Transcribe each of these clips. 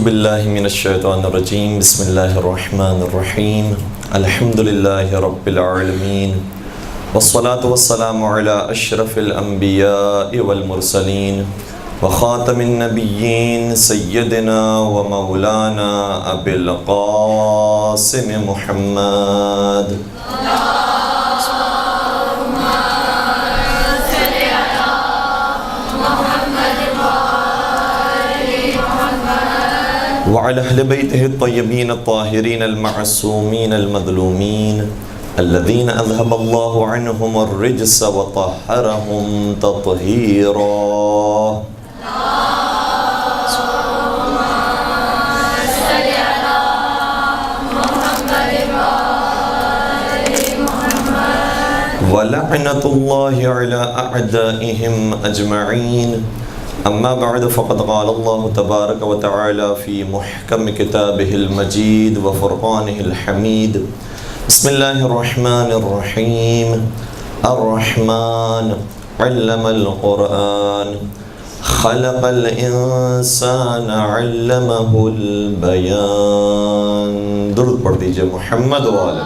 باللہ من الشیطان الرجیم بسم اللہ الرحمن الرحیم الحمد للہ رب العالمین والصلاة والسلام علی اشرف الانبیاء والمرسلین وخاتم النبیین سیدنا و مولانا ابی القاسم محمد وعلى أهل بيته الطيبين الطاهرين المعصومين المظلومين الذين أذهب الله عنهم الرجس وطهرهم تطهيرا. ولعنة الله على أعدائهم أجمعين. اما بعد فقد قال الله تبارك وتعالى في محكم كتابه المجيد وفرقانه الحميد. بسم الله الرحمن الرحيم. الرحمن علم القرآن خلق الانسان علمه البيان. درود پڑھ دیجئے محمد و آلہ.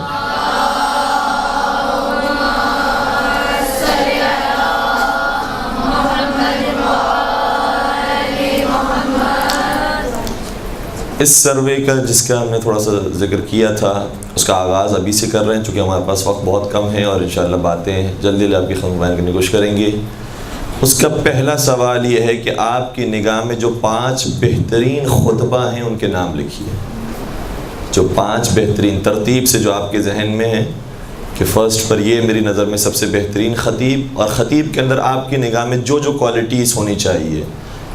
اس سروے کا جس کا ہم نے تھوڑا سا ذکر کیا تھا اس کا آغاز ابھی سے کر رہے ہیں، چونکہ ہمارے پاس وقت بہت کم ہے اور انشاءاللہ باتیں جلدی آپ کی خدمت بیان کرنے کی کوشش کریں گے. اس کا پہلا سوال یہ ہے کہ آپ کی نگاہ میں جو 5 بہترین خطبہ ہیں ان کے نام لکھیے. جو 5 بہترین ترتیب سے جو آپ کے ذہن میں ہیں کہ فرسٹ پر یہ میری نظر میں سب سے بہترین خطیب، اور خطیب کے اندر آپ کی نگاہ میں جو جو کوالٹیز ہونی چاہیے،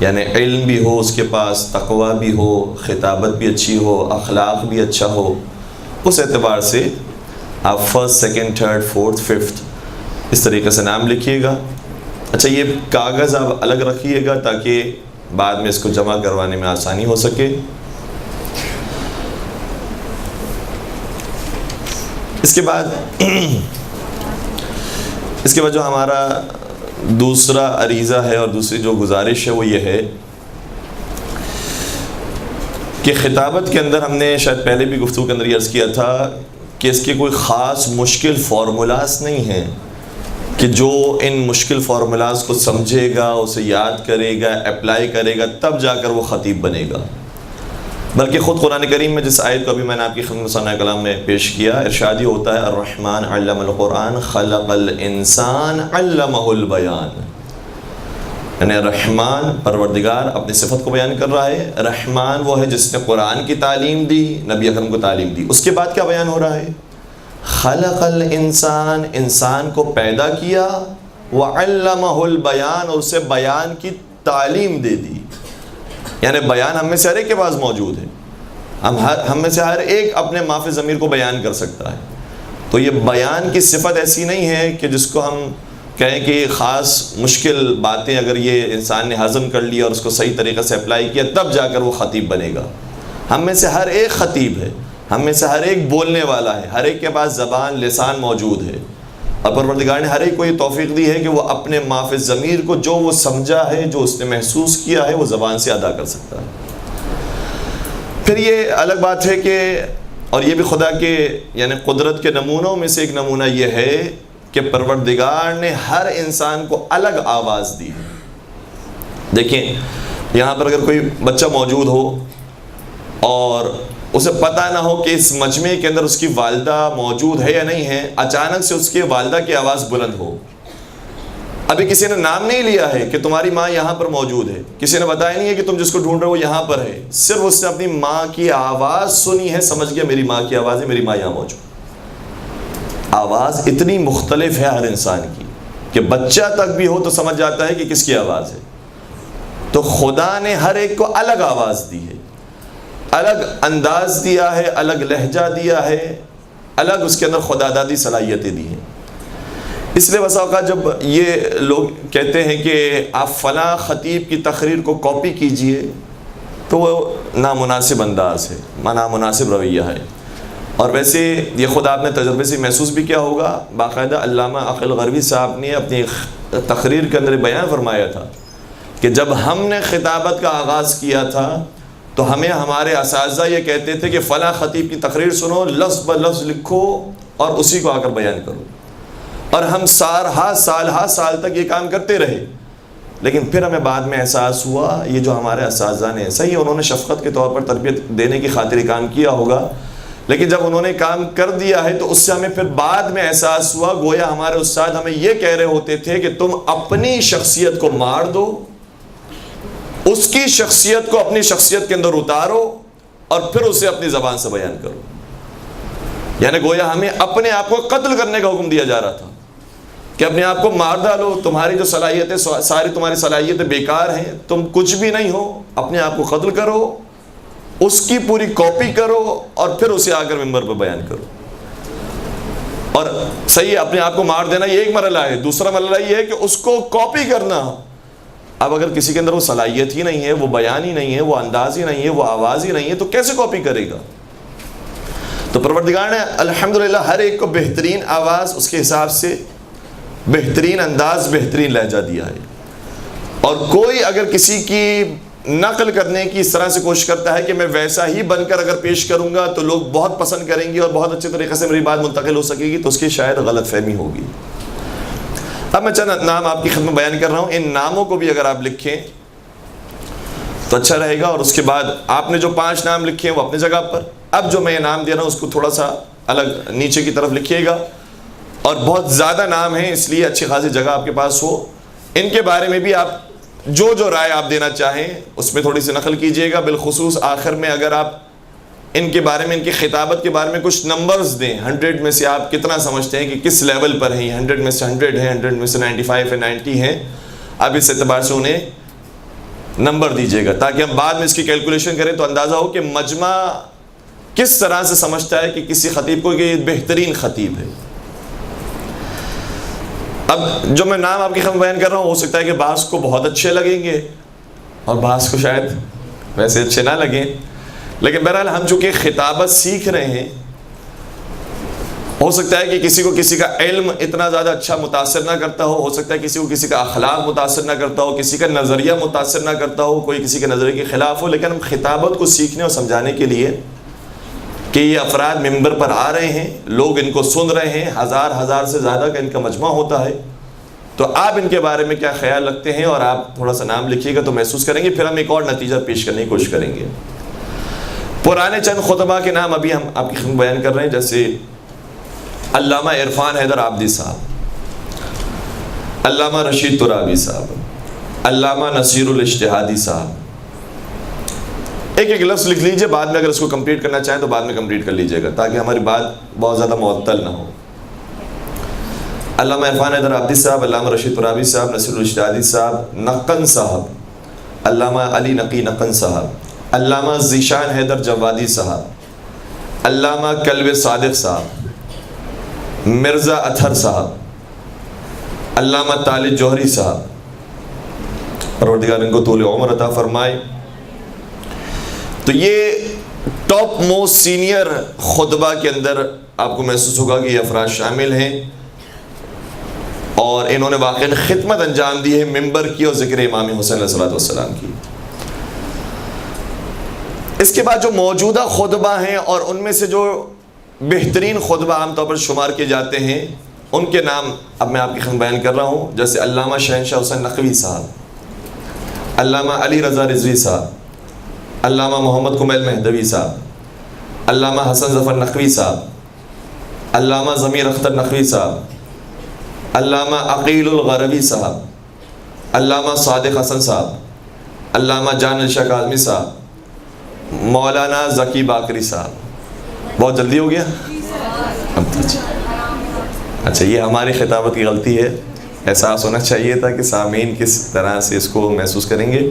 یعنی علم بھی ہو اس کے پاس، تقوی بھی ہو، خطابت بھی اچھی ہو، اخلاق بھی اچھا ہو، اس اعتبار سے آپ first, second, third, fourth, fifth اس طریقے سے نام لکھیے گا. اچھا، یہ کاغذ آپ الگ رکھیے گا تاکہ بعد میں اس کو جمع کروانے میں آسانی ہو سکے. اس کے بعد جو ہمارا دوسرا عریضہ ہے اور دوسری جو گزارش ہے وہ یہ ہے کہ خطابت کے اندر ہم نے شاید پہلے بھی گفتگو کے اندر یہ عرض کیا تھا کہ اس کے کوئی خاص مشکل فارمولاز نہیں ہیں کہ جو ان مشکل فارمولاز کو سمجھے گا، اسے یاد کرے گا، اپلائی کرے گا، تب جا کر وہ خطیب بنے گا. بلکہ خود قرآن کریم میں جس آیت کو ابھی میں نے آپ کی خدمت ثناء کلام میں پیش کیا، ارشاد یہ ہوتا ہے الرحمن علم القرآن خلق الانسان علمہ البیان. یعنی رحمان پروردگار اپنی صفت کو بیان کر رہا ہے. رحمان وہ ہے جس نے قرآن کی تعلیم دی، نبی اکرم کو تعلیم دی. اس کے بعد کیا بیان ہو رہا ہے؟ خلق الانسان، انسان کو پیدا کیا، وعلمہ البیان، اور اسے بیان کی تعلیم دے دی. یعنی بیان ہم میں سے ہر ایک کے پاس موجود ہے، ہم میں سے ہر ایک اپنے ما فی الضمیر کو بیان کر سکتا ہے. تو یہ بیان کی صفت ایسی نہیں ہے کہ جس کو ہم کہیں کہ خاص مشکل باتیں اگر یہ انسان نے ہضم کر لیا اور اس کو صحیح طریقے سے اپلائی کیا تب جا کر وہ خطیب بنے گا. ہم میں سے ہر ایک خطیب ہے، ہم میں سے ہر ایک بولنے والا ہے، ہر ایک کے پاس زبان لسان موجود ہے، اور پروردگار نے ہر ایک کو یہ توفیق دی ہے کہ وہ اپنے ما فی الضمیر کو جو وہ سمجھا ہے، جو اس نے محسوس کیا ہے، وہ زبان سے ادا کر سکتا ہے. پھر یہ الگ بات ہے کہ، اور یہ بھی خدا کے یعنی قدرت کے نمونوں میں سے ایک نمونہ یہ ہے کہ پروردگار نے ہر انسان کو الگ آواز دی ہے. دیکھیں یہاں پر اگر کوئی بچہ موجود ہو اور اسے پتہ نہ ہو کہ اس مجمع کے اندر اس کی والدہ موجود ہے یا نہیں ہے، اچانک سے اس کی والدہ کی آواز بلند ہو، ابھی کسی نے نام نہیں لیا ہے کہ تمہاری ماں یہاں پر موجود ہے، کسی نے بتایا نہیں ہے کہ تم جس کو ڈھونڈ رہے ہو وہ یہاں پر ہے، صرف اس نے اپنی ماں کی آواز سنی ہے، سمجھ گیا میری ماں کی آواز ہے، میری ماں یہاں موجود. آواز اتنی مختلف ہے ہر انسان کی کہ بچہ تک بھی ہو تو سمجھ جاتا ہے کہ کس کی آواز ہے. تو خدا نے ہر ایک کو الگ آواز دی ہے، الگ انداز دیا ہے، الگ لہجہ دیا ہے، الگ اس کے اندر خدا دادی صلاحیتیں دی ہیں. اس لیے بسا اوقات جب یہ لوگ کہتے ہیں کہ آپ فلاں خطیب کی تقریر کو کاپی کیجئے تو وہ نامناسب انداز ہے، نامناسب رویہ ہے. اور ویسے یہ خود آپ نے تجربے سے محسوس بھی کیا ہوگا، باقاعدہ علامہ عقل غروی صاحب نے اپنی تقریر کے اندر بیان فرمایا تھا کہ جب ہم نے خطابت کا آغاز کیا تھا تو ہمیں ہمارے اساتذہ یہ کہتے تھے کہ فلاں خطیب کی تقریر سنو، لفظ ب لفظ لکھو اور اسی کو آ کر بیان کرو، اور ہم سال تک یہ کام کرتے رہے. لیکن پھر ہمیں بعد میں احساس ہوا یہ جو ہمارے اساتذہ نے، صحیح انہوں نے شفقت کے طور پر تربیت دینے کی خاطر کام کیا ہوگا، لیکن جب انہوں نے کام کر دیا ہے تو اس سے ہمیں پھر بعد میں احساس ہوا گویا ہمارے استاد ہمیں یہ کہہ رہے ہوتے تھے کہ تم اپنی شخصیت کو مار دو، اس کی شخصیت کو اپنی شخصیت کے اندر اتارو اور پھر اسے اپنی زبان سے بیان کرو. یعنی گویا ہمیں اپنے آپ کو قتل کرنے کا حکم دیا جا رہا تھا کہ اپنے آپ کو مار ڈالو، تمہاری جو صلاحیتیں ساری تمہاری صلاحیتیں بیکار ہیں، تم کچھ بھی نہیں ہو، اپنے آپ کو قتل کرو، اس کی پوری کاپی کرو اور پھر اسے آ کر ممبر پہ بیان کرو. اور صحیح اپنے آپ کو مار دینا یہ ایک مرحلہ ہے، دوسرا مرحلہ یہ ہے کہ اس کو کاپی کرنا. اب اگر کسی کے اندر وہ صلاحیت ہی نہیں ہے، وہ بیان ہی نہیں ہے، وہ انداز ہی نہیں ہے، وہ آواز ہی نہیں ہے، تو کیسے کاپی کرے گا؟ تو پروردگار نے الحمدللہ ہر ایک کو بہترین آواز، اس کے حساب سے بہترین انداز، بہترین لہجہ دیا ہے. اور کوئی اگر کسی کی نقل کرنے کی اس طرح سے کوشش کرتا ہے کہ میں ویسا ہی بن کر اگر پیش کروں گا تو لوگ بہت پسند کریں گے اور بہت اچھے طریقے سے میری بات منتقل ہو سکے گی، تو اس کی شاید غلط فہمی ہوگی. اب میں چند نام آپ کی خدمت بیان کر رہا ہوں، ان ناموں کو بھی اگر آپ لکھیں تو اچھا رہے گا. اور اس کے بعد آپ نے جو 5 نام لکھے ہیں وہ اپنی جگہ پر، اب جو میں یہ نام دے رہا ہوں اس کو تھوڑا سا الگ نیچے کی طرف لکھیے گا. اور بہت زیادہ نام ہیں اس لیے اچھی خاصی جگہ آپ کے پاس ہو. ان کے بارے میں بھی آپ جو رائے آپ دینا چاہیں اس میں تھوڑی سی نقل کیجئے گا. بالخصوص آخر میں اگر آپ ان کے بارے میں، ان کی خطابت کے بارے میں کچھ نمبرز دیں، 100 میں سے آپ کتنا سمجھتے ہیں کہ کس لیول پر ہیں، 100 میں سے 100 ہیں، 100 میں سے 95 ہے، 90 ہیں، آپ اس اعتبار سے انہیں نمبر دیجئے گا تاکہ ہم بعد میں اس کی کیلکولیشن کریں تو اندازہ ہو کہ مجمع کس طرح سے سمجھتا ہے کہ کسی خطیب کو کہ یہ بہترین خطیب ہے. اب جو میں نام آپ کی خدمت بیان کر رہا ہوں ہو سکتا ہے کہ بعض کو بہت اچھے لگیں گے اور بعض کو شاید ویسے اچھے نہ لگیں، لیکن بہرحال ہم چونکہ خطابت سیکھ رہے ہیں، ہو سکتا ہے کہ کسی کو کسی کا علم اتنا زیادہ اچھا متاثر نہ کرتا ہو سکتا ہے کسی کو کسی کا اخلاق متاثر نہ کرتا ہو، کسی کا نظریہ متاثر نہ کرتا ہو، کوئی کسی کے نظریے کے خلاف ہو، لیکن ہم خطابت کو سیکھنے اور سمجھانے کے لیے کہ یہ افراد ممبر پر آ رہے ہیں، لوگ ان کو سن رہے ہیں، ہزار سے زیادہ کا ان کا مجمع ہوتا ہے، تو آپ ان کے بارے میں کیا خیال رکھتے ہیں اور آپ تھوڑا سا نام لکھیے گا تو محسوس کریں گے. پھر ہم ایک اور نتیجہ پیش کرنے کی کوشش کریں گے. پرانے چند خطبہ کے نام ابھی ہم آپ کی خدمت بیان کر رہے ہیں، جیسے علامہ عرفان حیدر عابدی صاحب، علامہ رشید ترابی صاحب، علامہ نصیر الاجتہادی صاحب. ایک لفظ لکھ لیجئے، بعد میں اگر اس کو کمپلیٹ کرنا چاہیں تو بعد میں کمپلیٹ کر لیجئے گا تاکہ ہماری بات بہت زیادہ معطل نہ ہو. علامہ عرفان حیدر عابدی صاحب، علامہ رشید ترابی صاحب، نصیر الاجتہادی صاحب، نقن صاحب، علامہ علی نقی نقن صاحب، علامہ ذیشان حیدر جوادی صاحب، علامہ کلب صادق صاحب، مرزا اطہر صاحب، علامہ طالب جوہری صاحب، پروردگار ان کو طول عمر عطا فرمائے. تو یہ ٹاپ موسٹ سینئر خطبہ کے اندر آپ کو محسوس ہوگا کہ یہ افراد شامل ہیں اور انہوں نے واقعی خدمت انجام دی ہے ممبر کی اور ذکر امام حسین علیہ السلام کی. اس کے بعد جو موجودہ خطبہ ہیں اور ان میں سے جو بہترین خطبہ عام طور پر شمار کیے جاتے ہیں ان کے نام اب میں آپ کی خدمت بیان کر رہا ہوں، جیسے علامہ شہنشاہ حسین نقوی صاحب، علامہ علی رضا رضوی صاحب، علامہ محمد کمیل مہدوی صاحب، علامہ حسن ظفر نقوی صاحب، علامہ ضمیر اختر نقوی صاحب، علامہ عقیل الغروی صاحب، علامہ صادق حسن صاحب، علامہ جان الشاہ کاظمی صاحب، مولانا ذکی باقری صاحب. بہت جلدی ہو گیا؟ اچھا یہ ہماری خطابت کی غلطی ہے، احساس ہونا چاہیے تھا کہ سامعین کس طرح سے اس کو محسوس کریں گے.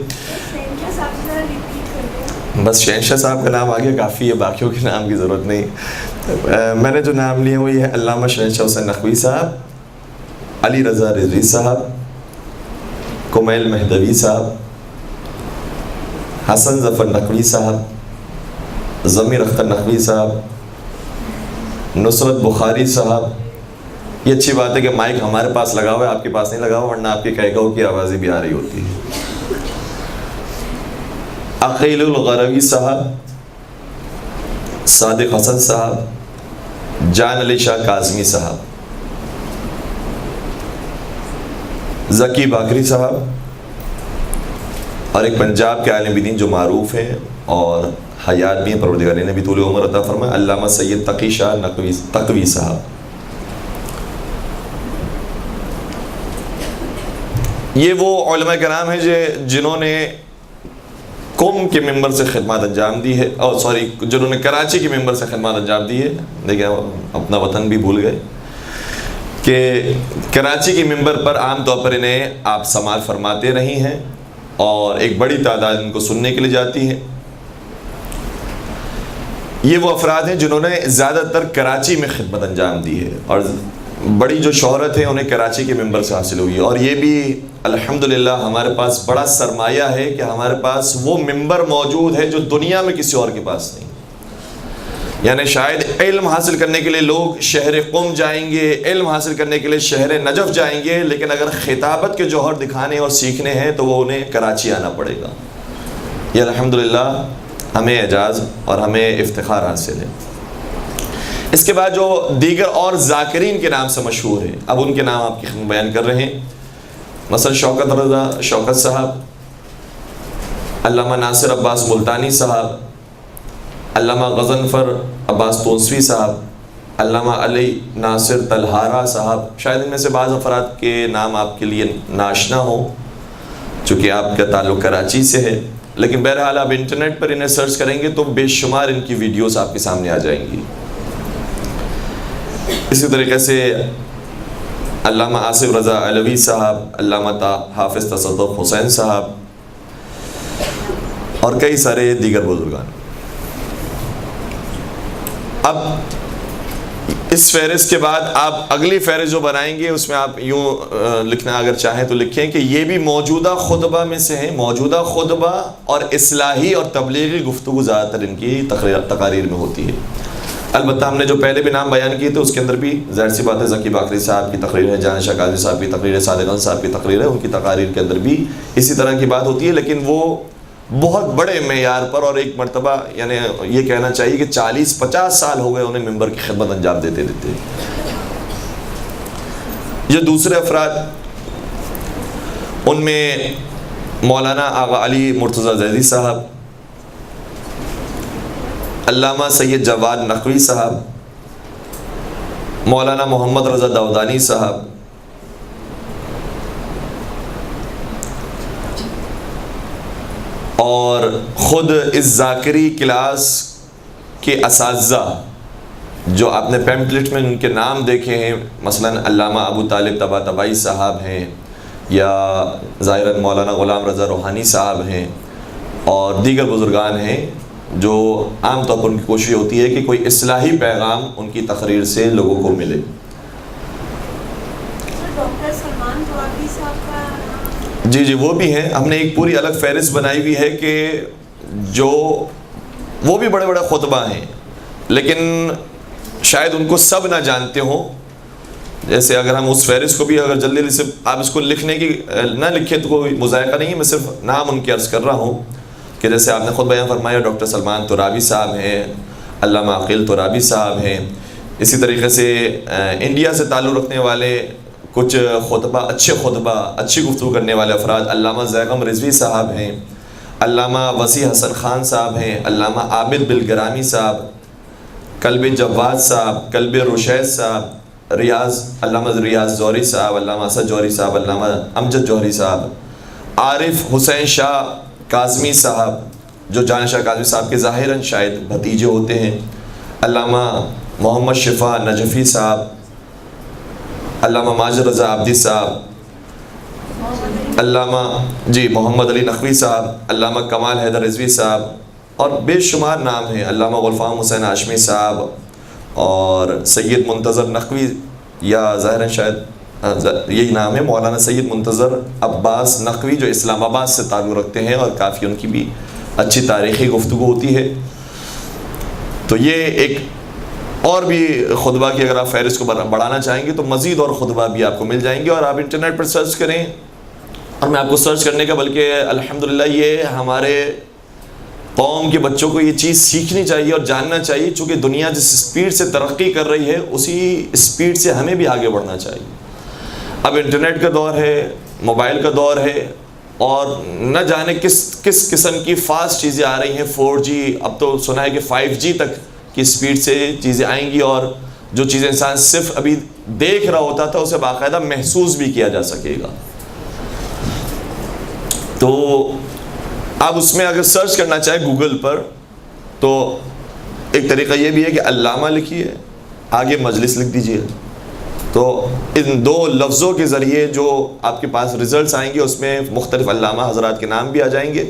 بس شہنشاہ صاحب کا نام آگے کافی ہے، باقیوں کے نام کی ضرورت نہیں. میں نے جو نام لیے وہ یہ ہے علامہ شہنشاہ حسین نقوی صاحب، علی رضا رضوی صاحب، کمیل مہدوی صاحب، حسن ظفر نقوی صاحب، ضمیر اختر نقوی صاحب، نصرت بخاری صاحب. یہ اچھی بات ہے کہ مائک ہمارے پاس لگا ہوا ہے، آپ کے پاس نہیں لگا ہوا، ورنہ آپ کے کہہ گو کی آوازیں بھی آ رہی ہوتی ہے. عقیل الغروی صاحب، صادق حسن صاحب، جان علی شاہ کاظمی صاحب، ذکی باقری صاحب، اور ایک پنجاب کے عالم دین جو معروف ہیں اور حیات بھی ہیں، پروردگار نے بھی طول عمر عطا فرمائے، علامہ سید تقی شاہ تقوی صاحب۔ یہ وہ علماء کرام ہیں جنہوں نے قم کے ممبر سے خدمات انجام دی ہے، جنہوں نے کراچی کے ممبر سے خدمات انجام دی ہے۔ دیکھیں اپنا وطن بھی بھول گئے کہ کراچی کے ممبر پر عام طور پر انہیں آپ سماعت فرماتے رہی ہیں اور ایک بڑی تعداد ان کو سننے کے لیے جاتی ہے۔ یہ وہ افراد ہیں جنہوں نے زیادہ تر کراچی میں خدمت انجام دی ہے اور بڑی جو شہرت ہے انہیں کراچی کے ممبر سے حاصل ہوئی ہے، اور یہ بھی الحمدللہ ہمارے پاس بڑا سرمایہ ہے کہ ہمارے پاس وہ ممبر موجود ہے جو دنیا میں کسی اور کے پاس نہیں۔ یعنی شاید علم حاصل کرنے کے لیے لوگ شہر قم جائیں گے، علم حاصل کرنے کے لیے شہر نجف جائیں گے، لیکن اگر خطابت کے جوہر دکھانے اور سیکھنے ہیں تو وہ انہیں کراچی آنا پڑے گا۔ یہ الحمدللہ ہمیں اعجاز اور ہمیں افتخار حاصل ہے۔ اس کے بعد جو دیگر اور ذاکرین کے نام سے مشہور ہیں، اب ان کے نام آپ کی خدمت بیان کر رہے ہیں۔ مثلا شوکت رضا شوکت صاحب، علامہ ناصر عباس ملتانی صاحب، علامہ غضنفر عباس تونسوی صاحب، علامہ علی ناصر تلہارہ صاحب۔ شاید ان میں سے بعض افراد کے نام آپ کے لیے ناشنا ہوں چونکہ آپ کا تعلق کراچی سے ہے، لیکن بہرحال آپ انٹرنیٹ پر انہیں سرچ کریں گے تو بے شمار ان کی ویڈیوز آپ کے سامنے آ جائیں گی۔ اسی طریقے سے علامہ آصف رضا علوی صاحب، علامہ حافظ تصدق حسین صاحب اور کئی سارے دیگر بزرگان۔ اب اس فہرست کے بعد آپ اگلی فہرست جو بنائیں گے اس میں آپ یوں لکھنا اگر چاہیں تو لکھیں کہ یہ بھی موجودہ خطبہ میں سے ہیں۔ موجودہ خطبہ اور اصلاحی اور تبلیغی گفتگو زیادہ تر ان کی تقاریر میں ہوتی ہے۔ البتہ ہم نے جو پہلے بھی نام بیان کیے تھے اس کے اندر بھی ظاہر سی بات ہے ذکی باقری صاحب کی تقریر ہے، جان شاہ کاظمی صاحب کی تقریر ہے، صادق حسن صاحب کی تقریر ہے، ان کی تقاریر کے اندر بھی اسی طرح کی بات ہوتی ہے، لیکن وہ بہت بڑے معیار پر، اور ایک مرتبہ یعنی یہ کہنا چاہیے کہ 40-50 سال ہو گئے انہیں ممبر کی خدمت انجام دیتے دیتے۔ یہ دوسرے افراد، ان میں مولانا آغا علی مرتضیٰ زیدی صاحب، علامہ سید جواد نقوی صاحب، مولانا محمد رضا داودانی صاحب، اور خود اس ذاکری کلاس کے اساتذہ جو آپ نے پیمپلیٹ میں ان کے نام دیکھے ہیں، مثلا علامہ ابو طالب طباطبائی صاحب ہیں، یا ظاہراً مولانا غلام رضا روحانی صاحب ہیں، اور دیگر بزرگان ہیں جو عام طور پر ان کی کوشش ہوتی ہے کہ کوئی اصلاحی پیغام ان کی تقریر سے لوگوں کو ملے۔ ڈاکٹر سلمان ترابی صاحب کا جی وہ بھی ہیں۔ ہم نے ایک پوری الگ فہرست بنائی ہوئی ہے کہ جو وہ بھی بڑے بڑے خطبہ ہیں لیکن شاید ان کو سب نہ جانتے ہوں۔ جیسے اگر ہم اس فہرست کو بھی اگر جلدی سے آپ اس کو لکھنے کی نہ لکھیں تو کوئی مذائقہ نہیں ہے، میں صرف نام ان کے عرض کر رہا ہوں کہ جیسے آپ نے خود بیان فرمایا ڈاکٹر سلمان ترابی صاحب ہیں، علامہ عقیل ترابی صاحب ہیں، اسی طریقے سے انڈیا سے تعلق رکھنے والے کچھ خطبہ اچھی گفتگو کرنے والے افراد، علامہ زیغم رضوی صاحب ہیں، علامہ وسیع حسن خان صاحب ہیں، علامہ عابد بالگرامی صاحب، قلب جواد صاحب، قلب رشید صاحب، علامہ ریاض جوہری صاحب، علامہ اسد جوہری صاحب، علامہ امجد جوہری صاحب، عارف حسین شاہ کاظمی صاحب جو جان شاہ کاظمی صاحب کے ظاہراً شاید بھتیجے ہوتے ہیں، علامہ محمد شفا نجفی صاحب، علامہ ماجد رضا عابدی صاحب، علامہ محمد علی نقوی صاحب، علامہ کمال حیدر رضوی صاحب، اور بے شمار نام ہیں، علامہ غلفام حسین ہاشمی صاحب، اور سید منتظر نقوی، یا ظاہراً شاید یہی نام ہے، مولانا سید منتظر عباس نقوی جو اسلام آباد سے تعلق رکھتے ہیں، اور کافی ان کی بھی اچھی تاریخی گفتگو ہوتی ہے۔ تو یہ ایک اور بھی خطبہ کی اگر آپ فہرست کو بڑھانا چاہیں گے تو مزید اور خطبہ بھی آپ کو مل جائیں گے، اور آپ انٹرنیٹ پر سرچ کریں، اور میں آپ کو سرچ کرنے کا بلکہ الحمدللہ یہ ہمارے قوم کے بچوں کو یہ چیز سیکھنی چاہیے اور جاننا چاہیے، چونکہ دنیا جس اسپیڈ سے ترقی کر رہی ہے اسی اسپیڈ سے ہمیں بھی آگے بڑھنا چاہیے۔ اب انٹرنیٹ کا دور ہے، موبائل کا دور ہے، اور نہ جانے کس قسم کی فاسٹ چیزیں آ رہی ہیں، 4G، اب تو سنا ہے کہ 5G تک کی اسپیڈ سے چیزیں آئیں گی، اور جو چیزیں انسان صرف ابھی دیکھ رہا ہوتا تھا اسے باقاعدہ محسوس بھی کیا جا سکے گا۔ تو آپ اس میں اگر سرچ کرنا چاہیں گوگل پر، تو ایک طریقہ یہ بھی ہے کہ علامہ لکھیے، آگے مجلس لکھ دیجیے، تو ان دو لفظوں کے ذریعے جو آپ کے پاس ریزلٹس آئیں گے اس میں مختلف علامہ حضرات کے نام بھی آ جائیں گے،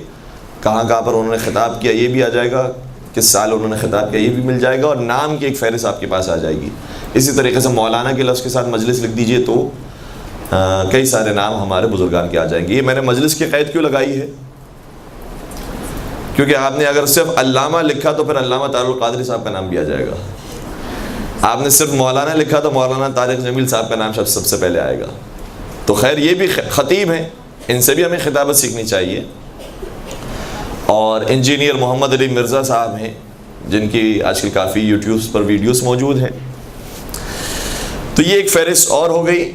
کہاں کہاں پر انہوں نے خطاب کیا یہ بھی آ جائے گا، کس سال انہوں نے خطاب کیا یہ بھی مل جائے گا، اور نام کی ایک فہرست آپ کے پاس آ جائے گی۔ اسی طریقے سے مولانا کے لفظ کے ساتھ مجلس لکھ دیجئے تو کئی سارے نام ہمارے بزرگان کے آ جائیں گے۔ یہ میں نے مجلس کی قید کیوں لگائی ہے؟ کیونکہ آپ نے اگر صرف علامہ لکھا تو پھر علامہ طارق القادری صاحب کا نام بھی آ جائے گا، آپ نے صرف مولانا لکھا تو مولانا طارق جمیل صاحب کا نام سب سے پہلے آئے گا۔ تو خیر یہ بھی خطیب ہیں، ان سے بھی ہمیں خطابت سیکھنی چاہیے۔ اور انجینئر محمد علی مرزا صاحب ہیں جن کی آج کل کافی یوٹیوب پر ویڈیوز موجود ہیں۔ تو یہ ایک فہرست اور ہو گئی۔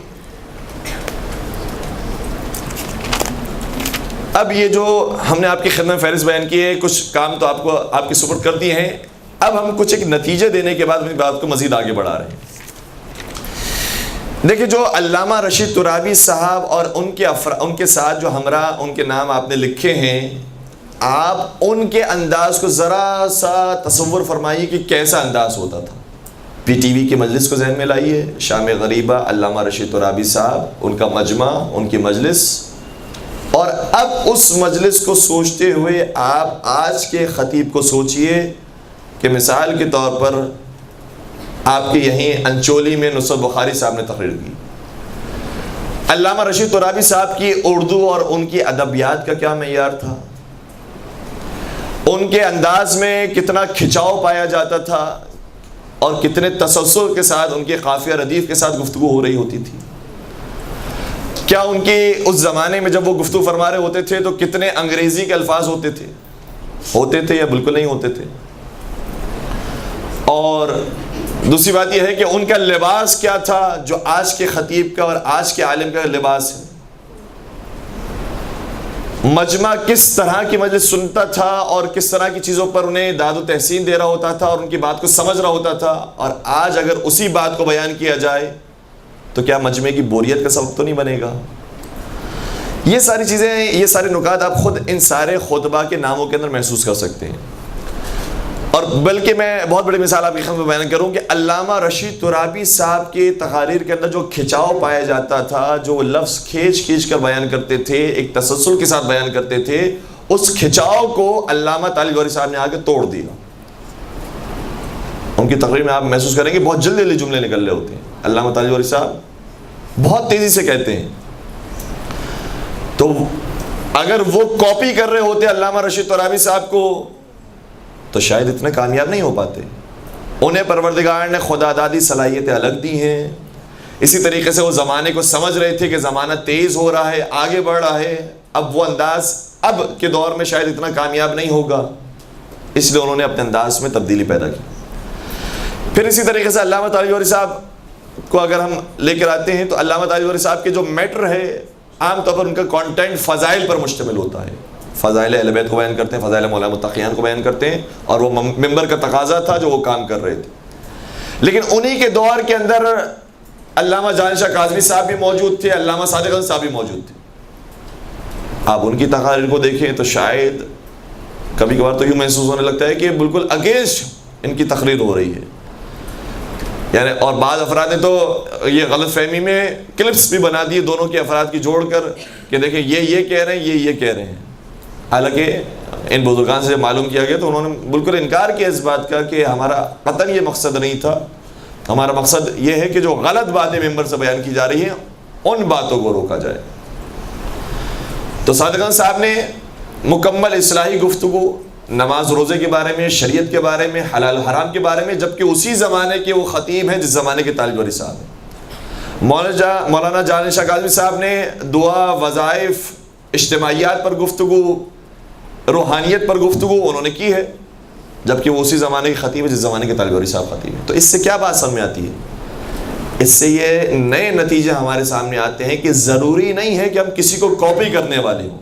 اب یہ جو ہم نے آپ کی خدمت فہرست بیان کی ہے، کچھ کام تو آپ کی سپرد کر دیے ہیں، اب ہم کچھ ایک نتیجے دینے کے بعد اپنی بات کو مزید آگے بڑھا رہے ہیں۔ دیکھیں جو علامہ رشید ترابی صاحب اور ان کے ساتھ جو ہمراہ ان کے نام آپ نے لکھے ہیں، آپ ان کے انداز کو ذرا سا تصور فرمائیے کہ کیسا انداز ہوتا تھا۔ پی ٹی وی کے مجلس کو ذہن میں لائیے، شام غریبہ، علامہ رشید ترابی صاحب، ان کا مجمع، ان کی مجلس، اور اب اس مجلس کو سوچتے ہوئے آپ آج کے خطیب کو سوچئے کہ مثال کے طور پر آپ کے یہیں انچولی میں نصرت بخاری صاحب نے تقریر کی، علامہ رشید ترابی صاحب کی اردو اور ان کی ادبیات کا کیا معیار تھا، ان کے انداز میں کتنا کھچاؤ پایا جاتا تھا، اور کتنے تسلسل کے ساتھ ان کے قافیہ ردیف کے ساتھ گفتگو ہو رہی ہوتی تھی۔ کیا ان کی اس زمانے میں جب وہ گفتگو فرما رہے ہوتے تھے تو کتنے انگریزی کے الفاظ ہوتے تھے یا بالکل نہیں ہوتے تھے؟ اور دوسری بات یہ ہے کہ ان کا لباس کیا تھا جو آج کے خطیب کا اور آج کے عالم کا لباس ہے؟ مجمع کس طرح کی مجلس سنتا تھا اور کس طرح کی چیزوں پر انہیں داد و تحسین دے رہا ہوتا تھا اور ان کی بات کو سمجھ رہا ہوتا تھا، اور آج اگر اسی بات کو بیان کیا جائے تو کیا مجمع کی بوریت کا سبب تو نہیں بنے گا؟ یہ ساری چیزیں، یہ سارے نکات آپ خود ان سارے خطبہ کے ناموں کے اندر محسوس کر سکتے ہیں۔ اور بلکہ میں بہت بڑی مثال آپ کی خدمت میں بیان کروں کہ علامہ رشید ترابی صاحب کے تقاریر کے اندر جو کھچاؤ پایا جاتا تھا، جو لفظ کھینچ کر بیان کرتے تھے، ایک تسلسل کے ساتھ بیان کرتے تھے، اس کھچاؤ کو علامہ طالب گوہری صاحب نے آ کے توڑ دیا۔ ان کی تقریر میں آپ محسوس کریں گے بہت جلدی جملے نکل رہے ہوتے ہیں، علامہ طالب گوہری صاحب بہت تیزی سے کہتے ہیں۔ تو اگر وہ کاپی کر رہے ہوتے علامہ رشید ترابی صاحب کو تو شاید اتنے کامیاب نہیں ہو پاتے۔ انہیں پروردگار نے خدا دادی صلاحیتیں الگ دی ہیں۔ اسی طریقے سے وہ زمانے کو سمجھ رہے تھے کہ زمانہ تیز ہو رہا ہے، آگے بڑھ رہا ہے، اب وہ انداز اب کے دور میں شاید اتنا کامیاب نہیں ہوگا، اس لیے انہوں نے اپنے انداز میں تبدیلی پیدا کی۔ پھر اسی طریقے سے علامہ طالب گوہری صاحب کو اگر ہم لے کر آتے ہیں تو علامہ طالب گوہری صاحب کے جو میٹر ہے عام طور پر ان کا کانٹینٹ فضائل پر مشتمل ہوتا ہے، فضائل اہل بیت کو بیان کرتے ہیں، فضائل مولانا متقیان کو بیان کرتے ہیں، اور وہ ممبر کا تقاضا تھا جو وہ کام کر رہے تھے۔ لیکن انہی کے دور کے اندر علامہ جان شاہ کاظمی صاحب بھی موجود تھے، علامہ صادق حسن صاحب بھی موجود تھے۔ آپ ان کی تقاریر کو دیکھیں تو شاید کبھی کبھار تو یوں محسوس ہونے لگتا ہے کہ بالکل اگینسٹ ان کی تقریر ہو رہی ہے، یعنی اور بعض افراد نے تو یہ غلط فہمی میں کلپس بھی بنا دیے دونوں کے افراد کی جوڑ کر کہ دیکھیں یہ کہہ رہے ہیں، یہ کہہ رہے ہیں، حالانکہ ان بزرگان سے معلوم کیا گیا تو انہوں نے بالکل انکار کیا اس بات کا کہ ہمارا قطعاً یہ مقصد نہیں تھا، ہمارا مقصد یہ ہے کہ جو غلط باتیں ممبر سے بیان کی جا رہی ہیں ان باتوں کو روکا جائے۔ تو صادقان صاحب نے مکمل اصلاحی گفتگو نماز روزے کے بارے میں، شریعت کے بارے میں، حلال حرام کے بارے میں، جبکہ اسی زمانے کے وہ خطیب ہیں جس زمانے کے طالب گوہری صاحب ہیں۔ مولانا جان شاہ کاظمی صاحب نے دعا، وظائف، اجتماعیات پر گفتگو، روحانیت پر گفتگو انہوں نے کی ہے، جبکہ وہ اسی زمانے کے خطیب ہے جس زمانے کے طالب علم صاحب خطیب ہیں. تو اس سے کیا بات سمجھ میں آتی ہے؟ اس سے یہ نئے نتیجے ہمارے سامنے آتے ہیں کہ ضروری نہیں ہے کہ ہم کسی کو کاپی کرنے والے ہوں.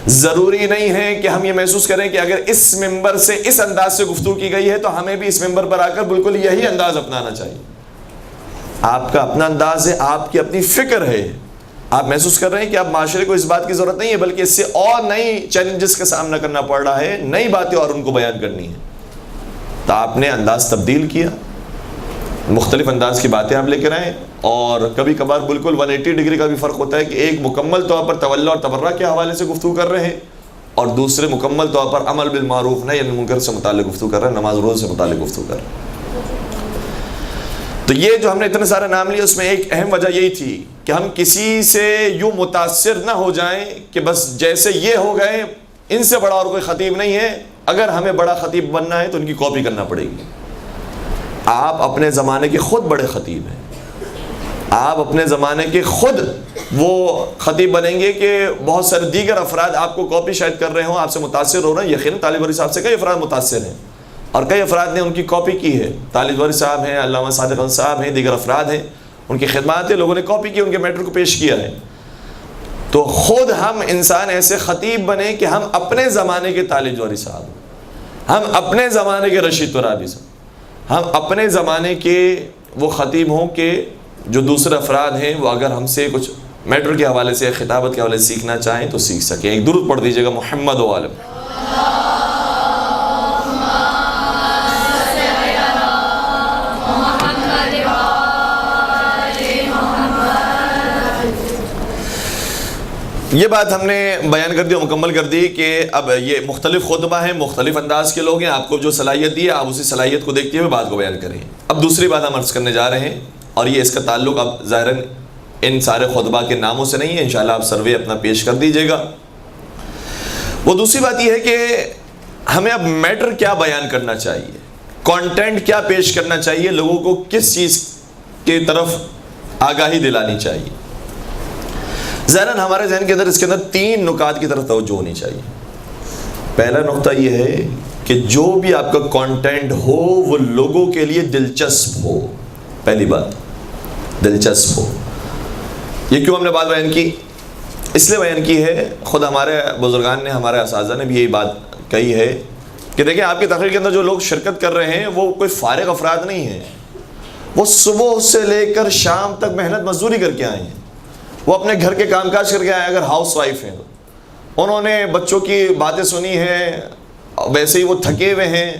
ضروری نہیں ہے کہ ہم یہ محسوس کریں کہ اگر اس ممبر سے اس انداز سے گفتگو کی گئی ہے تو ہمیں بھی اس ممبر پر آ کر بالکل یہی انداز اپنانا چاہیے. آپ کا اپنا انداز ہے، آپ کی اپنی فکر ہے. آپ محسوس کر رہے ہیں کہ آپ معاشرے کو اس بات کی ضرورت نہیں ہے، بلکہ اس سے اور نئی چیلنجز کا سامنا کرنا پڑ رہا ہے، نئی باتیں اور ان کو بیان کرنی ہے. تو آپ نے انداز تبدیل کیا، مختلف انداز کی باتیں آپ لے کر آئے، اور کبھی کبھار بالکل 180 ڈگری کا بھی فرق ہوتا ہے کہ ایک مکمل طور پر تولی اور تبرہ کے حوالے سے گفتگو کر رہے ہیں اور دوسرے مکمل طور پر عمل بالمعروف نہی عن المنکر سے متعلق گفتگو کر رہے ہیں، نماز روزہ سے متعلق گفتگو کر رہے ہیں. تو یہ جو ہم نے اتنے سارے نام لیے اس میں ایک اہم وجہ یہی تھی کہ ہم کسی سے یوں متاثر نہ ہو جائیں کہ بس جیسے یہ ہو گئے ان سے بڑا اور کوئی خطیب نہیں ہے، اگر ہمیں بڑا خطیب بننا ہے تو ان کی کاپی کرنا پڑے گی. آپ اپنے زمانے کے خود بڑے خطیب ہیں، آپ اپنے زمانے کے خود وہ خطیب بنیں گے کہ بہت سارے دیگر افراد آپ کو کاپی شاید کر رہے ہوں، آپ سے متاثر ہو رہے ہیں. یقیناً طالب علم صاحب سے کئی افراد متاثر ہیں اور کئی افراد نے ان کی کاپی کی ہے. طالب علم صاحب ہیں، علامہ صادق احمد صاحب ہیں، دیگر افراد ہیں، ان کی خدمات ہیں، لوگوں نے کاپی کی، ان کے میٹر کو پیش کیا ہے. تو خود ہم انسان ایسے خطیب بنے کہ ہم اپنے زمانے کے طالب جوہری صاحب، ہم اپنے زمانے کے رشید ترابی صاحب، ہم اپنے زمانے کے وہ خطیب ہوں کہ جو دوسرے افراد ہیں وہ اگر ہم سے کچھ میٹر کے حوالے سے، خطابت کے حوالے سے سیکھنا چاہیں تو سیکھ سکیں. ایک درود پڑھ دیجیے گا محمد و عالم. یہ بات ہم نے بیان کر دی اور مکمل کر دی کہ اب یہ مختلف خطبہ ہیں، مختلف انداز کے لوگ ہیں، آپ کو جو صلاحیت دی ہے آپ اسی صلاحیت کو دیکھتے ہوئے بات کو بیان کریں. اب دوسری بات ہم عرض کرنے جا رہے ہیں، اور یہ اس کا تعلق اب ظاہراً ان سارے خطبہ کے ناموں سے نہیں ہے، انشاءاللہ آپ سروے اپنا پیش کر دیجیے گا. وہ دوسری بات یہ ہے کہ ہمیں اب میٹر کیا بیان کرنا چاہیے، کانٹینٹ کیا پیش کرنا چاہیے، لوگوں کو کس چیز کی طرف آگاہی دلانی چاہیے. ظاہراً ہمارے ذہن کے اندر اس کے اندر 3 نکات کی طرف توجہ ہونی چاہیے. پہلا نقطہ یہ ہے کہ جو بھی آپ کا کانٹینٹ ہو وہ لوگوں کے لیے دلچسپ ہو. پہلی بات دلچسپ ہو. یہ کیوں ہم نے بات بیان کی؟ اس لیے بیان کی ہے، خود ہمارے بزرگان نے، ہمارے اساتذہ نے بھی یہی بات کہی ہے کہ دیکھیں آپ کی تقریر کے اندر جو لوگ شرکت کر رہے ہیں وہ کوئی فارغ افراد نہیں ہیں، وہ صبح سے لے کر شام تک محنت مزدوری کر کے آئے ہیں، وہ اپنے گھر کے کام کاج کر کے آئے ہیں. اگر ہاؤس وائف ہیں انہوں نے بچوں کی باتیں سنی ہیں، ویسے ہی وہ تھکے ہوئے ہیں.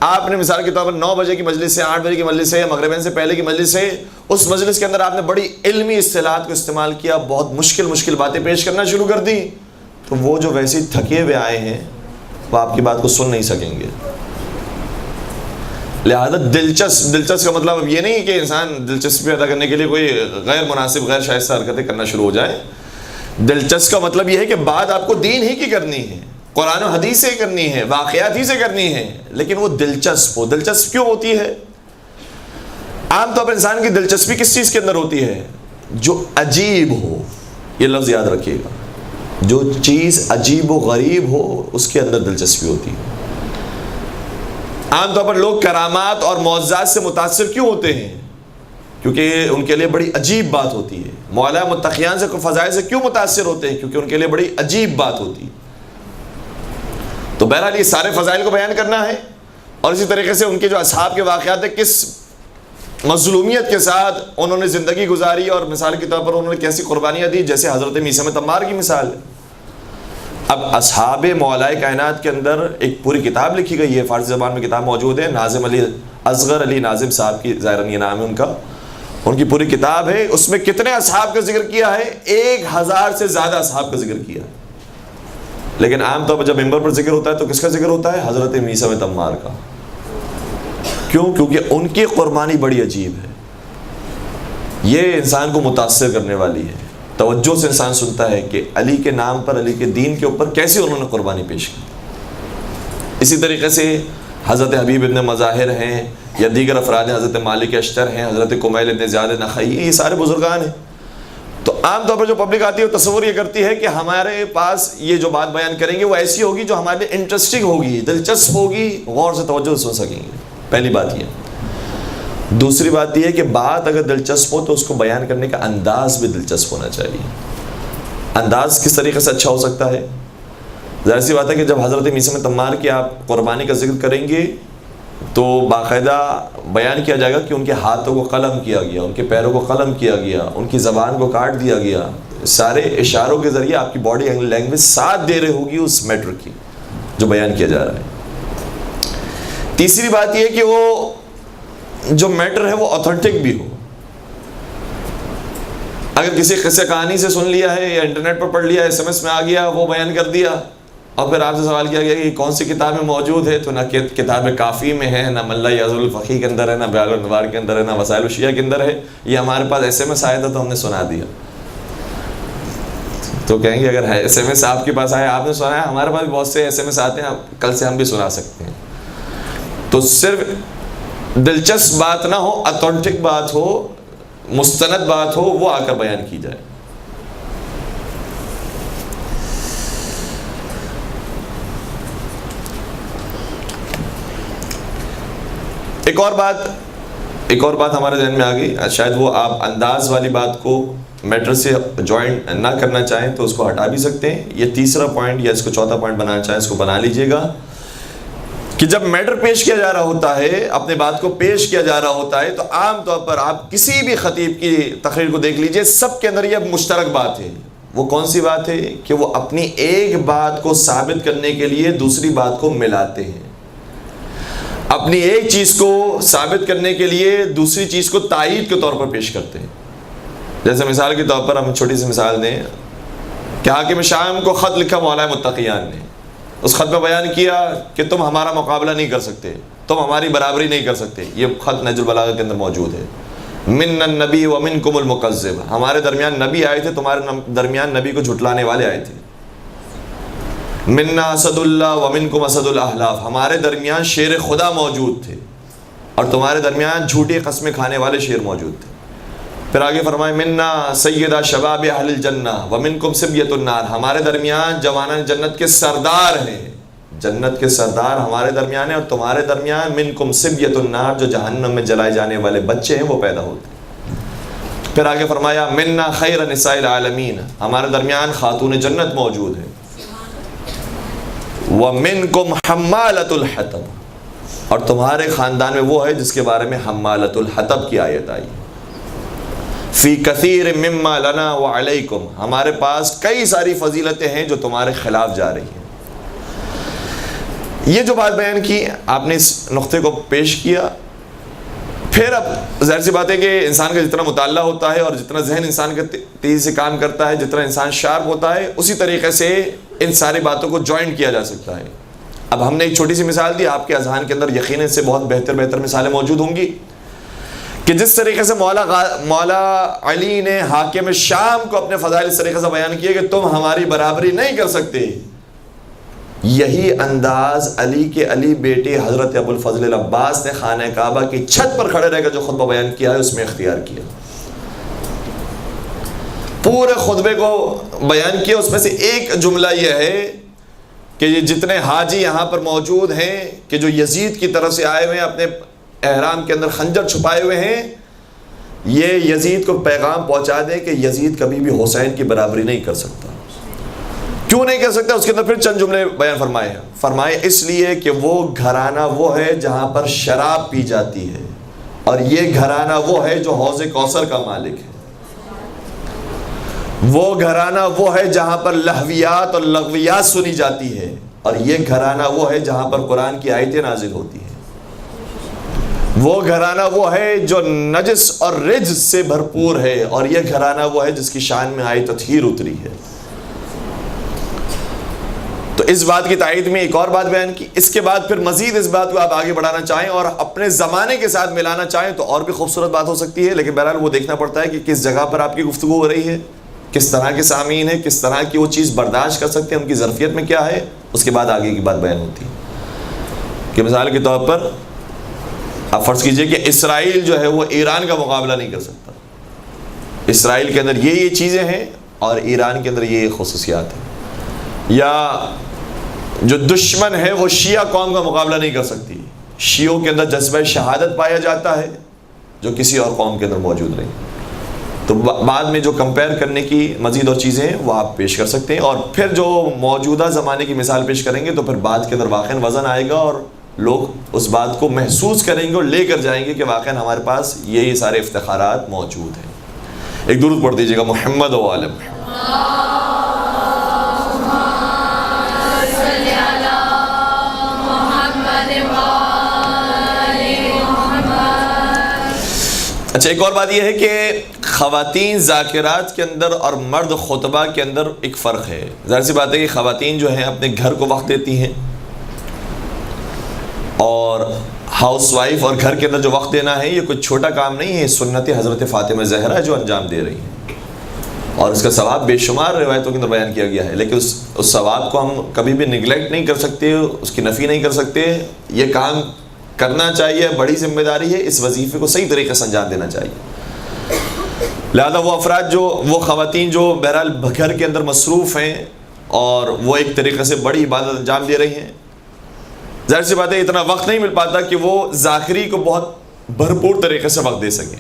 آپ نے مثال کے طور پر 9 بجے کی مجلس سے 8 بجے کی مجلس سے، مغربین سے پہلے کی مجلس سے، اس مجلس کے اندر آپ نے بڑی علمی اصطلاحات کو استعمال کیا، بہت مشکل باتیں پیش کرنا شروع کر دی، تو وہ جو ویسے ہی تھکے ہوئے آئے ہیں وہ آپ کی بات کو سن نہیں سکیں گے. لہذا دلچسپ کا مطلب اب یہ نہیں کہ انسان دلچسپی پیدا کرنے کے لیے کوئی غیر مناسب، غیر شائستہ حرکتیں کرنا شروع ہو جائیں. دلچسپ کا مطلب یہ ہے کہ بات آپ کو دین ہی کی کرنی ہے، قرآن و حدیث سے کرنی ہے، واقعات ہی سے کرنی ہے، لیکن وہ دلچسپ ہو. دلچسپ کیوں ہوتی ہے؟ عام طور پر انسان کی دلچسپی کس چیز کے اندر ہوتی ہے؟ جو عجیب ہو. یہ لفظ یاد رکھیے گا، جو چیز عجیب و غریب ہو اس کے اندر دلچسپی ہوتی ہے. عام طور پر لوگ کرامات اور معجزات سے متاثر کیوں ہوتے ہیں؟ کیونکہ ان کے لیے بڑی عجیب بات ہوتی ہے. مولا متقیان سے فضائل سے کیوں متاثر ہوتے ہیں؟ کیونکہ ان کے لیے بڑی عجیب بات ہوتی ہے. تو بہرحال یہ سارے فضائل کو بیان کرنا ہے، اور اسی طریقے سے ان کے جو اصحاب کے واقعات ہیں، کس مظلومیت کے ساتھ انہوں نے زندگی گزاری، اور مثال کے طور پر انہوں نے کیسی قربانیاں دی، جیسے حضرت میثم تمار کی مثال ہے. اب اصحاب مولائے کائنات کے اندر ایک پوری کتاب لکھی گئی ہے، فارسی زبان میں کتاب موجود ہے، ناظم علی اصغر علی ناظم صاحب کی، ظاہراً یہ نام ہے ان کا، ان کی پوری کتاب ہے. اس میں کتنے اصحاب کا ذکر کیا ہے؟ 1000 سے زیادہ اصحاب کا ذکر کیا. لیکن عام طور پر جب ممبر پر ذکر ہوتا ہے تو کس کا ذکر ہوتا ہے؟ حضرت میثم تمار کا. کیوں؟ کیونکہ ان کی قربانی بڑی عجیب ہے، یہ انسان کو متاثر کرنے والی ہے. توجہ سے انسان سنتا ہے کہ علی کے نام پر، علی کے دین کے اوپر کیسے انہوں نے قربانی پیش کی. اسی طریقے سے حضرت حبیب ابن مظاہر ہیں، یا دیگر افراد ہیں، حضرت مالک اشتر ہیں، حضرت کمیل ابن زیاد نخعی، یہ سارے بزرگان ہیں. تو عام طور پر جو پبلک آتی ہے وہ تصور یہ کرتی ہے کہ ہمارے پاس یہ جو بات بیان کریں گے وہ ایسی ہوگی جو ہمارے لیے انٹرسٹنگ ہوگی، دلچسپ ہوگی، غور سے توجہ سے سن سکیں گے. پہلی بات یہ. دوسری بات یہ ہے کہ بات اگر دلچسپ ہو تو اس کو بیان کرنے کا انداز بھی دلچسپ ہونا چاہیے. انداز کس طریقے سے اچھا ہو سکتا ہے؟ ظاہر سی بات ہے کہ جب حضرت میثم تمار کی آپ قربانی کا ذکر کریں گے تو باقاعدہ بیان کیا جائے گا کہ ان کے ہاتھوں کو قلم کیا گیا، ان کے پیروں کو قلم کیا گیا، ان کی زبان کو کاٹ دیا گیا. سارے اشاروں کے ذریعے آپ کی باڈی لینگویج ساتھ دے رہی ہوگی اس میٹر کی جو بیان کیا جا رہا ہے. تیسری بات یہ کہ وہ جو میٹر ہے وہ اوتھینٹک بھی ہو. اگر کسی قصے کہانی سے سن لیا ہے یا انٹرنیٹ پر پڑھ لیا، SMS میں آ گیا، وہ بیان کر دیا، اور پھر آپ سے سوال کیا گیا کہ کون سی کتاب میں موجود ہے، تو نہ کتاب کافی میں ہے، نہ ملا یعظ الفقی کے اندر ہے، نہ بیان الانوار کے اندر ہے، نہ وسائل الشیعہ کے اندر ہے. یہ ہمارے پاس SMS آیا تھا تو ہم نے سنا دیا. تو کہیں گے اگر SMS آپ کے پاس آیا، آپ نے سنا ہے، ہمارے پاس بہت سے SMS آتے ہیں، کل سے ہم بھی سنا سکتے ہیں. تو صرف دلچسپ بات نہ ہو، اتھینٹک بات ہو، مستند بات ہو، وہ آ کر بیان کی جائے. ایک اور بات ہمارے ذہن میں آ گئی، شاید وہ آپ انداز والی بات کو میٹر سے جوائن نہ کرنا چاہیں تو اس کو ہٹا بھی سکتے ہیں. یہ تیسرا پوائنٹ یا اس کو چوتھا پوائنٹ بنانا چاہیں اس کو بنا لیجئے گا کہ جب میٹر پیش کیا جا رہا ہوتا ہے، اپنے بات کو پیش کیا جا رہا ہوتا ہے، تو عام طور پر آپ کسی بھی خطیب کی تقریر کو دیکھ لیجئے، سب کے اندر یہ مشترک بات ہے. وہ کون سی بات ہے؟ کہ وہ اپنی ایک بات کو ثابت کرنے کے لیے دوسری بات کو ملاتے ہیں، اپنی ایک چیز کو ثابت کرنے کے لیے دوسری چیز کو تائید کے طور پر پیش کرتے ہیں. جیسے مثال کے طور پر ہم چھوٹی سی مثال دیں کہ حاکم شام کو خط لکھا مولا متقیان نے، اس خط میں بیان کیا کہ تم ہمارا مقابلہ نہیں کر سکتے، تم ہماری برابری نہیں کر سکتے. یہ خط نہج البلاغہ کے اندر موجود ہے. من النبی ومنکم المکذب، ہمارے درمیان نبی آئے تھے، تمہارے درمیان نبی کو جھٹلانے والے آئے تھے. منا اسد اللہ ومنکم اسد الاحلاف، ہمارے درمیان شیر خدا موجود تھے اور تمہارے درمیان جھوٹی قسمیں کھانے والے شیر موجود تھے. پھر آگے فرمائے منا سیدہ شباب اہل الجنہ ومنکم سبیۃ النار، ہمارے درمیان جوانان جنت کے سردار ہیں، جنت کے سردار ہمارے درمیان ہیں، اور تمہارے درمیان منکم سبیۃ النار، جو جہنم میں جلائے جانے والے بچے ہیں وہ پیدا ہوتے ہیں. پھر آگے فرمایا منا خیر نساء العالمین، ہمارے درمیان خاتون جنت موجود ہیں. ومنکم حمالۃ الحطب، اور تمہارے خاندان میں وہ ہے جس کے بارے میں حمالۃ الحطب کی آیت آئی. فی کثیر مما لنا وعلیکم، ہمارے پاس کئی ساری فضیلتیں ہیں جو تمہارے خلاف جا رہی ہیں. یہ جو بات بیان کی آپ نے اس نقطے کو پیش کیا. پھر اب ظاہر سی بات ہے کہ انسان کا جتنا مطالعہ ہوتا ہے اور جتنا ذہن انسان کا تیزی سے کام کرتا ہے، جتنا انسان شارپ ہوتا ہے، اسی طریقے سے ان ساری باتوں کو جوائنٹ کیا جا سکتا ہے. اب ہم نے ایک چھوٹی سی مثال دی، آپ کے اذہان کے اندر یقیناً سے بہت بہتر مثالیں موجود ہوں گی کہ جس طریقے سے مولا علی نے حاکم شام کو اپنے فضائل اس طریقے سے بیان کیے کہ تم ہماری برابری نہیں کر سکتے، یہی انداز علی کے علی بیٹے حضرت ابو الفضل العباس نے خانہ کعبہ کی چھت پر کھڑے رہ کر جو خطبہ بیان کیا ہے اس میں اختیار کیا. پورے خطبے کو بیان کیا، اس میں سے ایک جملہ یہ ہے کہ یہ جتنے حاجی یہاں پر موجود ہیں کہ جو یزید کی طرف سے آئے ہوئے ہیں، اپنے احرام کے اندر خنجر چھپائے ہوئے ہیں، یہ یزید کو پیغام پہنچا دیں کہ یزید کبھی بھی حسین کی برابری نہیں کر سکتا. کیوں نہیں کر سکتا؟ اس کے اندر پھر چند جملے بیان فرمائے اس لیے کہ وہ گھرانہ وہ ہے جہاں پر شراب پی جاتی ہے، اور یہ گھرانہ وہ ہے جو حوض کوثر کا مالک ہے. وہ گھرانہ وہ ہے جہاں پر لہویات اور لغویات سنی جاتی ہے، اور یہ گھرانہ وہ ہے جہاں پر قرآن کی آیتیں نازل ہوتی ہیں. وہ گھرانہ وہ ہے جو نجس اور رجس سے بھرپور ہے، اور یہ گھرانہ وہ ہے جس کی شان میں آئی تطہیر اتری ہے. تو اس بات کی تائید میں ایک اور بات بیان کی. اس کے بعد پھر مزید اس بات کو آپ آگے بڑھانا چاہیں اور اپنے زمانے کے ساتھ ملانا چاہیں تو اور بھی خوبصورت بات ہو سکتی ہے، لیکن بہرحال وہ دیکھنا پڑتا ہے کہ کس جگہ پر آپ کی گفتگو ہو رہی ہے، کس طرح کے سامعین ہیں، کس طرح کی وہ چیز برداشت کر سکتے ہیں، ان کی ظرفیت میں کیا ہے. اس کے بعد آگے کی بات بیان ہوتی ہے کہ مثال کے طور پر آپ فرض کیجئے کہ اسرائیل جو ہے وہ ایران کا مقابلہ نہیں کر سکتا. اسرائیل کے اندر یہ چیزیں ہیں اور ایران کے اندر یہ خصوصیات ہیں. یا جو دشمن ہے وہ شیعہ قوم کا مقابلہ نہیں کر سکتی. شیعوں کے اندر جذبہ شہادت پایا جاتا ہے جو کسی اور قوم کے اندر موجود نہیں. تو بعد میں جو کمپیئر کرنے کی مزید اور چیزیں ہیں وہ آپ پیش کر سکتے ہیں, اور پھر جو موجودہ زمانے کی مثال پیش کریں گے تو پھر بات کے اندر واقعاً وزن آئے گا اور لوگ اس بات کو محسوس کریں گے اور لے کر جائیں گے کہ واقعاً ہمارے پاس یہی سارے افتخارات موجود ہیں. ایک درود پڑھ دیجیے گا محمد و آل محمد. اچھا, ایک اور بات یہ ہے کہ خواتین ذاکرات کے اندر اور مرد خطبہ کے اندر ایک فرق ہے. ظاہر سی بات ہے کہ خواتین جو ہیں اپنے گھر کو وقت دیتی ہیں, اور ہاؤس وائف اور گھر کے اندر جو وقت دینا ہے یہ کوئی چھوٹا کام نہیں ہے. سنت حضرت فاطمہ زہرا جو انجام دے رہی ہیں, اور اس کا ثواب بے شمار روایتوں کے اندر بیان کیا گیا ہے, لیکن اس ثواب کو ہم کبھی بھی نگلیکٹ نہیں کر سکتے, اس کی نفی نہیں کر سکتے. یہ کام کرنا چاہیے, بڑی ذمہ داری ہے, اس وظیفے کو صحیح طریقے سے انجام دینا چاہیے. لہذا وہ افراد وہ خواتین جو بہرحال گھر کے اندر مصروف ہیں اور وہ ایک طریقے سے بڑی عبادت انجام دے رہی ہیں, ظاہر سی بات ہے اتنا وقت نہیں مل پاتا کہ وہ ذاکری کو بہت بھرپور طریقے سے وقت دے سکیں,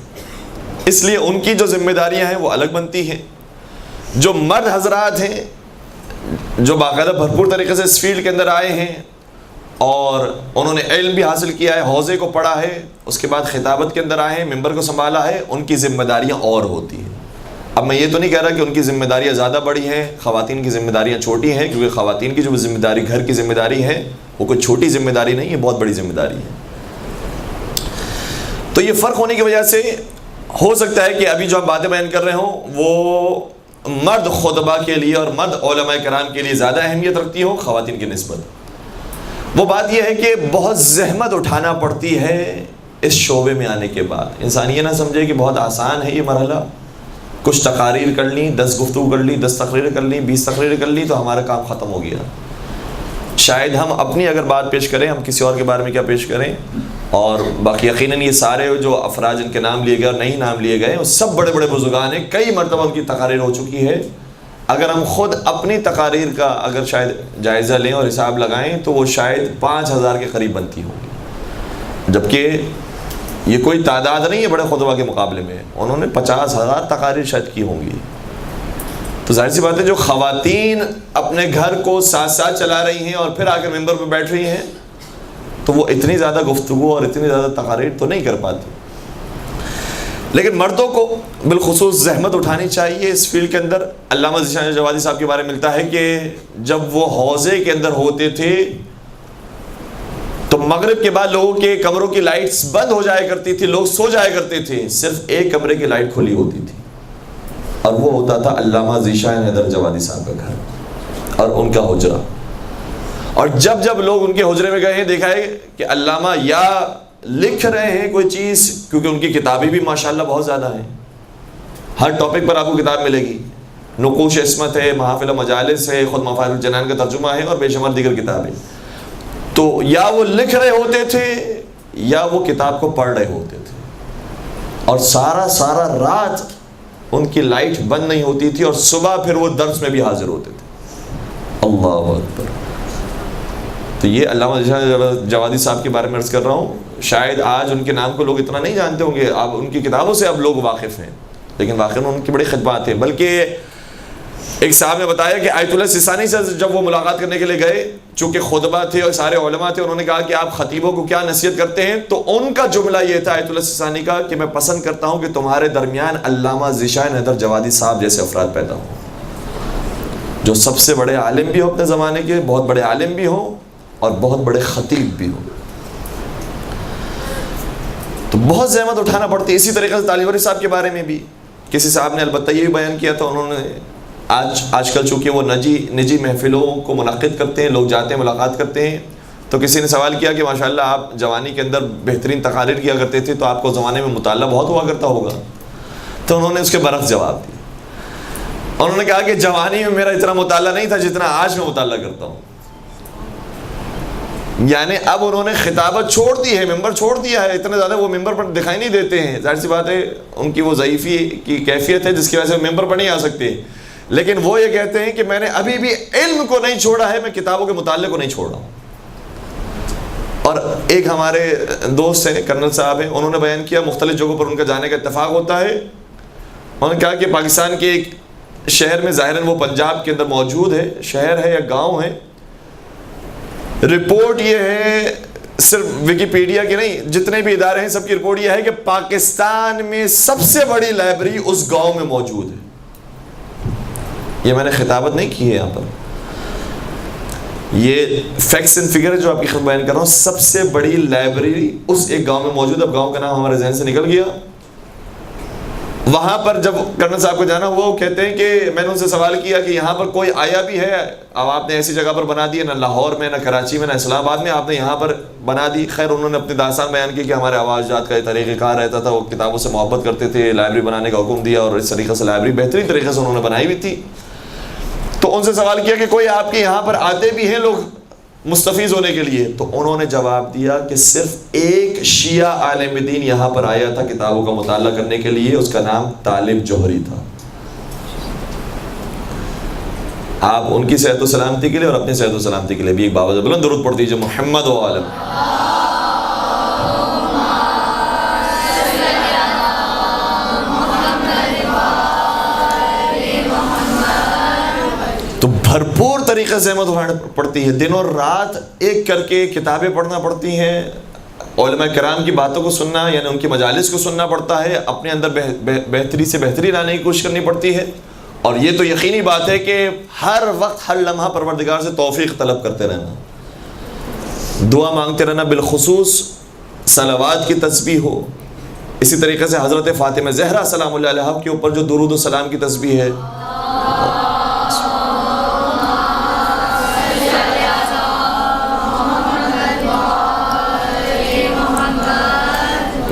اس لیے ان کی جو ذمہ داریاں ہیں وہ الگ بنتی ہیں. جو مرد حضرات ہیں جو باقاعدہ بھرپور طریقے سے اس فیلڈ کے اندر آئے ہیں اور انہوں نے علم بھی حاصل کیا ہے, حوزے کو پڑھا ہے, اس کے بعد خطابت کے اندر آئے ہیں, ممبر کو سنبھالا ہے, ان کی ذمہ داریاں اور ہوتی ہیں. اب میں یہ تو نہیں کہہ رہا کہ ان کی ذمہ داریاں زیادہ بڑی ہیں, خواتین کی ذمہ داریاں چھوٹی ہیں, کیونکہ خواتین کی جو ذمہ داری گھر کی ذمہ داری ہے وہ کوئی چھوٹی ذمہ داری نہیں ہے, بہت بڑی ذمہ داری ہے. تو یہ فرق ہونے کی وجہ سے ہو سکتا ہے کہ ابھی جو ہم باتیں بیان کر رہے ہوں وہ مرد خطبہ کے لیے اور مرد علماء کرام کے لیے زیادہ اہمیت رکھتی ہوں خواتین کی نسبت. وہ بات یہ ہے کہ بہت زحمت اٹھانا پڑتی ہے اس شعبے میں آنے کے بعد. انسان یہ نہ سمجھے کہ بہت آسان ہے یہ مرحلہ, کچھ تقاریر کر لیں, 10 گفتگو کر لی, 10 تقریریں کر لیں, 20 تقریریں کر لی تو ہمارا کام ختم ہو گیا. شاید ہم اپنی اگر بات پیش کریں, ہم کسی اور کے بارے میں کیا پیش کریں, اور باقی یقیناً یہ سارے جو افراد جن کے نام لیے گئے اور نہیں نام لیے گئے وہ سب بڑے بڑے بزرگان ہیں, کئی مرتبہ ان کی تقاریر ہو چکی ہے. اگر ہم خود اپنی تقاریر کا اگر شاید جائزہ لیں اور حساب لگائیں تو وہ شاید 5000 کے قریب بنتی ہوں گی, جبکہ یہ کوئی تعداد نہیں ہے بڑے خطبہ کے مقابلے میں. انہوں نے 50,000 تقاریر شاید کی ہوں گی. تو ظاہر سی بات ہے جو خواتین اپنے گھر کو ساتھ ساتھ چلا رہی ہیں اور پھر آ کر ممبر پہ بیٹھ رہی ہیں تو وہ اتنی زیادہ گفتگو اور اتنی زیادہ تقاریر تو نہیں کر پاتی. لیکن مردوں کو بالخصوص زحمت اٹھانی چاہیے اس فیلڈ کے اندر. علامہ ذیشان جوادی صاحب کے بارے میں ملتا ہے کہ جب وہ حوزے کے اندر ہوتے تھے تو مغرب کے بعد لوگوں کے کمروں کی لائٹس بند ہو جایا کرتی تھی, لوگ سو جایا کرتے تھے, صرف ایک کمرے کی لائٹ کھلی ہوتی تھی اور وہ ہوتا تھا علامہ ذیشان حیدر جوادی صاحب کا گھر اور ان کا حجرہ. اور جب جب لوگ ان کے حجرے میں گئے ہیں دیکھا ہے کہ علامہ یا لکھ رہے ہیں کوئی چیز, کیونکہ ان کی کتابیں بھی ماشاءاللہ بہت زیادہ ہیں, ہر ٹاپک پر آپ کو کتاب ملے گی, نقوش عصمت ہے, محافل و مجالس ہے, خود مفاہیم الجنان کا ترجمہ ہے اور بے شمار دیگر کتابیں. تو یا وہ لکھ رہے ہوتے تھے یا وہ کتاب کو پڑھ رہے ہوتے تھے, اور سارا رات ان کی لائٹ بند نہیں ہوتی تھی, اور صبح پھر وہ درس میں بھی حاضر ہوتے تھے. اللہ اکبر. تو یہ علامہ جوادی صاحب کے بارے میں عرض کر رہا ہوں. شاید آج ان کے نام کو لوگ اتنا نہیں جانتے ہوں گے, اب ان کی کتابوں سے اب لوگ واقف ہیں, لیکن واقعی ان کی بڑی خدمات ہیں. بلکہ ایک صاحب نے بتایا کہ آیت اللہ سیستانی سے جب وہ ملاقات کرنے کے لیے گئے, چونکہ خطبہ تھے اور سارے علماء تھے, انہوں نے کہا کہ آپ خطیبوں کو کیا نصیحت کرتے ہیں, تو ان کا جملہ یہ تھا آیت اللہ سیستانی کا کہ میں پسند کرتا ہوں کہ تمہارے درمیان علامہ ذیشان حیدر جوادی صاحب جیسے افراد پیدا ہوں, جو سب سے بڑے عالم بھی ہوں اپنے زمانے کے, بہت بڑے عالم بھی ہوں اور بہت بڑے خطیب بھی ہوں. تو بہت زحمت اٹھانا پڑتی ہے. اسی طریقے سے طالب علی صاحب کے بارے میں بھی کسی صاحب نے البتہ یہ بھی بیان کیا تھا, انہوں نے آج کل چونکہ وہ نجی محفلوں کو منعقد کرتے ہیں, لوگ جاتے ہیں ملاقات کرتے ہیں, تو کسی نے سوال کیا کہ ماشاءاللہ آپ جوانی کے اندر بہترین تقاریر کیا کرتے تھے, تو آپ کو زمانے میں مطالعہ بہت ہوا کرتا ہوگا. تو انہوں نے اس کے برعکس جواب دیا. انہوں نے کہا کہ جوانی میں میرا اتنا مطالعہ نہیں تھا جتنا آج میں مطالعہ کرتا ہوں. یعنی اب انہوں نے خطابت چھوڑ دی ہے، ممبر چھوڑ دیا ہے، اتنے زیادہ وہ ممبر پر دکھائی نہیں دیتے ہیں، ظاہر سی بات ہے ان کی وہ ضعیفی کی کیفیت ہے جس کی وجہ سے ممبر پر نہیں آ سکتے، لیکن وہ یہ کہتے ہیں کہ میں نے ابھی بھی علم کو نہیں چھوڑا ہے، میں کتابوں کے مطالعے کو نہیں چھوڑ رہا ہوں۔ اور ایک ہمارے دوست ہیں کرنل صاحب ہیں، انہوں نے بیان کیا مختلف جگہوں پر ان کا جانے کا اتفاق ہوتا ہے، انہوں نے کہا کہ پاکستان کے ایک شہر میں، ظاہراً وہ پنجاب کے اندر موجود ہے، شہر ہے یا گاؤں ہے، رپورٹ یہ ہے صرف ویکیپیڈیا کی نہیں، جتنے بھی ادارے ہیں سب کی رپورٹ یہ ہے کہ پاکستان میں سب سے بڑی لائبریری اس گاؤں میں موجود ہے۔ یہ میں نے خطابت نہیں کی ہے یہاں پر، یہ فیکٹس اینڈ فگر جو آپ کی خدمت بیان کر رہا ہوں، سب سے بڑی لائبریری اس ایک گاؤں میں موجود ہے۔ اب گاؤں کا نام ہمارے ذہن سے نکل گیا۔ وہاں پر جب کرنل صاحب کو جانا ہوا، وہ کہتے ہیں کہ میں نے ان سے سوال کیا کہ یہاں پر کوئی آیا بھی ہے؟ اب آپ نے ایسی جگہ پر بنا دی ہے، نہ لاہور میں، نہ کراچی میں، نہ اسلام آباد میں، آپ نے یہاں پر بنا دی۔ خیر انہوں نے اپنی داستان بیان کی کہ ہمارے آواز جات کا یہ طریقہ کار رہتا تھا، وہ کتابوں سے محبت کرتے تھے، لائبریری بنانے کا حکم دیا، اور اس طریقے سے لائبریری بہترین طریقے سے انہوں نے بنائی بھی تھی۔ تو ان سے سوال کیا کہ کوئی آپ کے یہاں پر آتے بھی ہیں لوگ مستفیض ہونے کے لیے؟ تو انہوں نے جواب دیا کہ صرف ایک شیعہ عالم دین یہاں پر آیا تھا کتابوں کا مطالعہ کرنے کے لیے، اس کا نام طالب جوہری تھا۔ آپ ان کی صحت و سلامتی کے لیے اور اپنی صحت و سلامتی کے لیے بھی ایک باوجہ بلند درود پڑھ دیجیے، محمد و عالم۔ تو بھرپور طریقے سے احمد اٹھانا پڑتی ہے، دن اور رات ایک کر کے کتابیں پڑھنا پڑتی ہیں، علماء کرام کی باتوں کو سننا، یعنی ان کی مجالس کو سننا پڑتا ہے، اپنے اندر بہتری سے بہتری لانے کی کوشش کرنی پڑتی ہے، اور یہ تو یقینی بات ہے کہ ہر وقت ہر لمحہ پروردگار سے توفیق طلب کرتے رہنا، دعا مانگتے رہنا، بالخصوص صلوات کی تسبیح ہو۔ اسی طریقے سے حضرت فاطمہ زہرا سلام اللہ علیہا کے اوپر جو درود و سلام کی تسبیح ہے،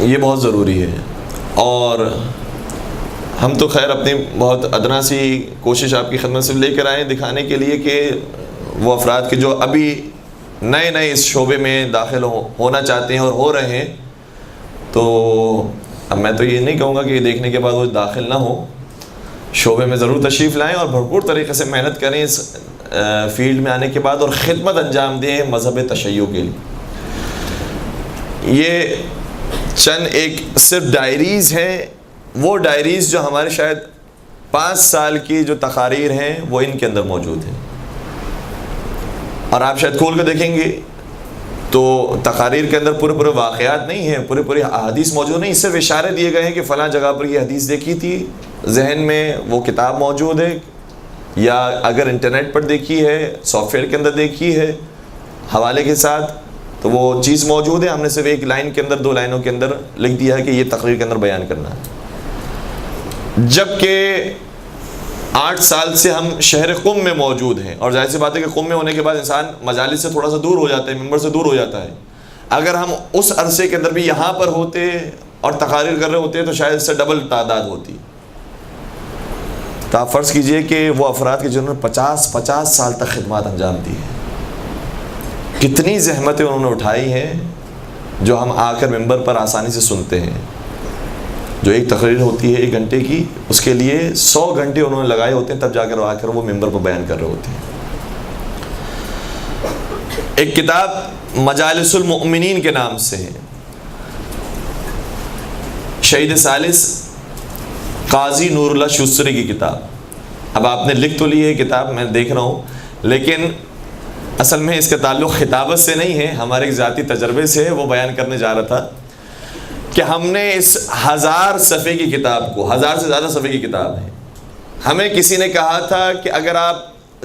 یہ بہت ضروری ہے۔ اور ہم تو خیر اپنی بہت ادنا سی کوشش آپ کی خدمت سے لے کر آئے دکھانے کے لیے کہ وہ افراد کے جو ابھی نئے نئے اس شعبے میں داخل ہونا چاہتے ہیں اور ہو رہے ہیں، تو اب میں تو یہ نہیں کہوں گا کہ یہ دیکھنے کے بعد وہ داخل نہ ہو، شعبے میں ضرور تشریف لائیں اور بھرپور طریقے سے محنت کریں اس فیلڈ میں آنے کے بعد، اور خدمت انجام دیں مذہب تشیع کے لیے۔ یہ چند ایک صرف ڈائریز ہیں، وہ ڈائریز جو ہمارے شاید 5 سال کی جو تقاریر ہیں وہ ان کے اندر موجود ہیں، اور آپ شاید کھول کے دیکھیں گے تو تقاریر کے اندر پورے واقعات نہیں ہیں، پورے احادیث موجود نہیں، صرف اشارے دیے گئے ہیں کہ فلاں جگہ پر یہ حدیث دیکھی تھی، ذہن میں وہ کتاب موجود ہے، یا اگر انٹرنیٹ پر دیکھی ہے، سافٹ ویئر کے اندر دیکھی ہے حوالے کے ساتھ، تو وہ چیز موجود ہے، ہم نے صرف ایک لائن کے اندر 2 لائنوں کے اندر لکھ دیا ہے کہ یہ تقریر کے اندر بیان کرنا ہے۔ جبکہ 8 سال سے ہم شہر قم میں موجود ہیں، اور ظاہر سی بات ہے کہ قم میں ہونے کے بعد انسان مجالس سے تھوڑا سا دور ہو جاتا ہے، ممبر سے دور ہو جاتا ہے۔ اگر ہم اس عرصے کے اندر بھی یہاں پر ہوتے اور تقاریر کر رہے ہوتے تو شاید اس سے ڈبل تعداد ہوتی۔ تو آپ فرض کیجئے کہ وہ افراد کے جنہوں نے 50 سال تک خدمات انجام دی ہیں، کتنی زحمتیں انہوں نے اٹھائی ہیں، جو ہم آ کر ممبر پر آسانی سے سنتے ہیں۔ جو ایک تقریر ہوتی ہے 1 گھنٹے کی، اس کے لیے 100 گھنٹے انہوں نے لگائے ہوتے ہیں، تب جا کر آ کر وہ ممبر پر بیان کر رہے ہوتے ہیں۔ ایک کتاب مجالس المؤمنین کے نام سے ہے، شہید ثالث قاضی نور اللہ شوستری کی کتاب۔ اب آپ نے لکھ تو لی ہے کتاب، میں دیکھ رہا ہوں، لیکن اصل میں اس کا تعلق خطابت سے نہیں ہے، ہمارے ایک ذاتی تجربے سے ہے۔ وہ بیان کرنے جا رہا تھا کہ ہم نے اس 1000 صفحے کی کتاب کو، 1000 سے زیادہ صفحے کی کتاب ہے، ہمیں کسی نے کہا تھا کہ اگر آپ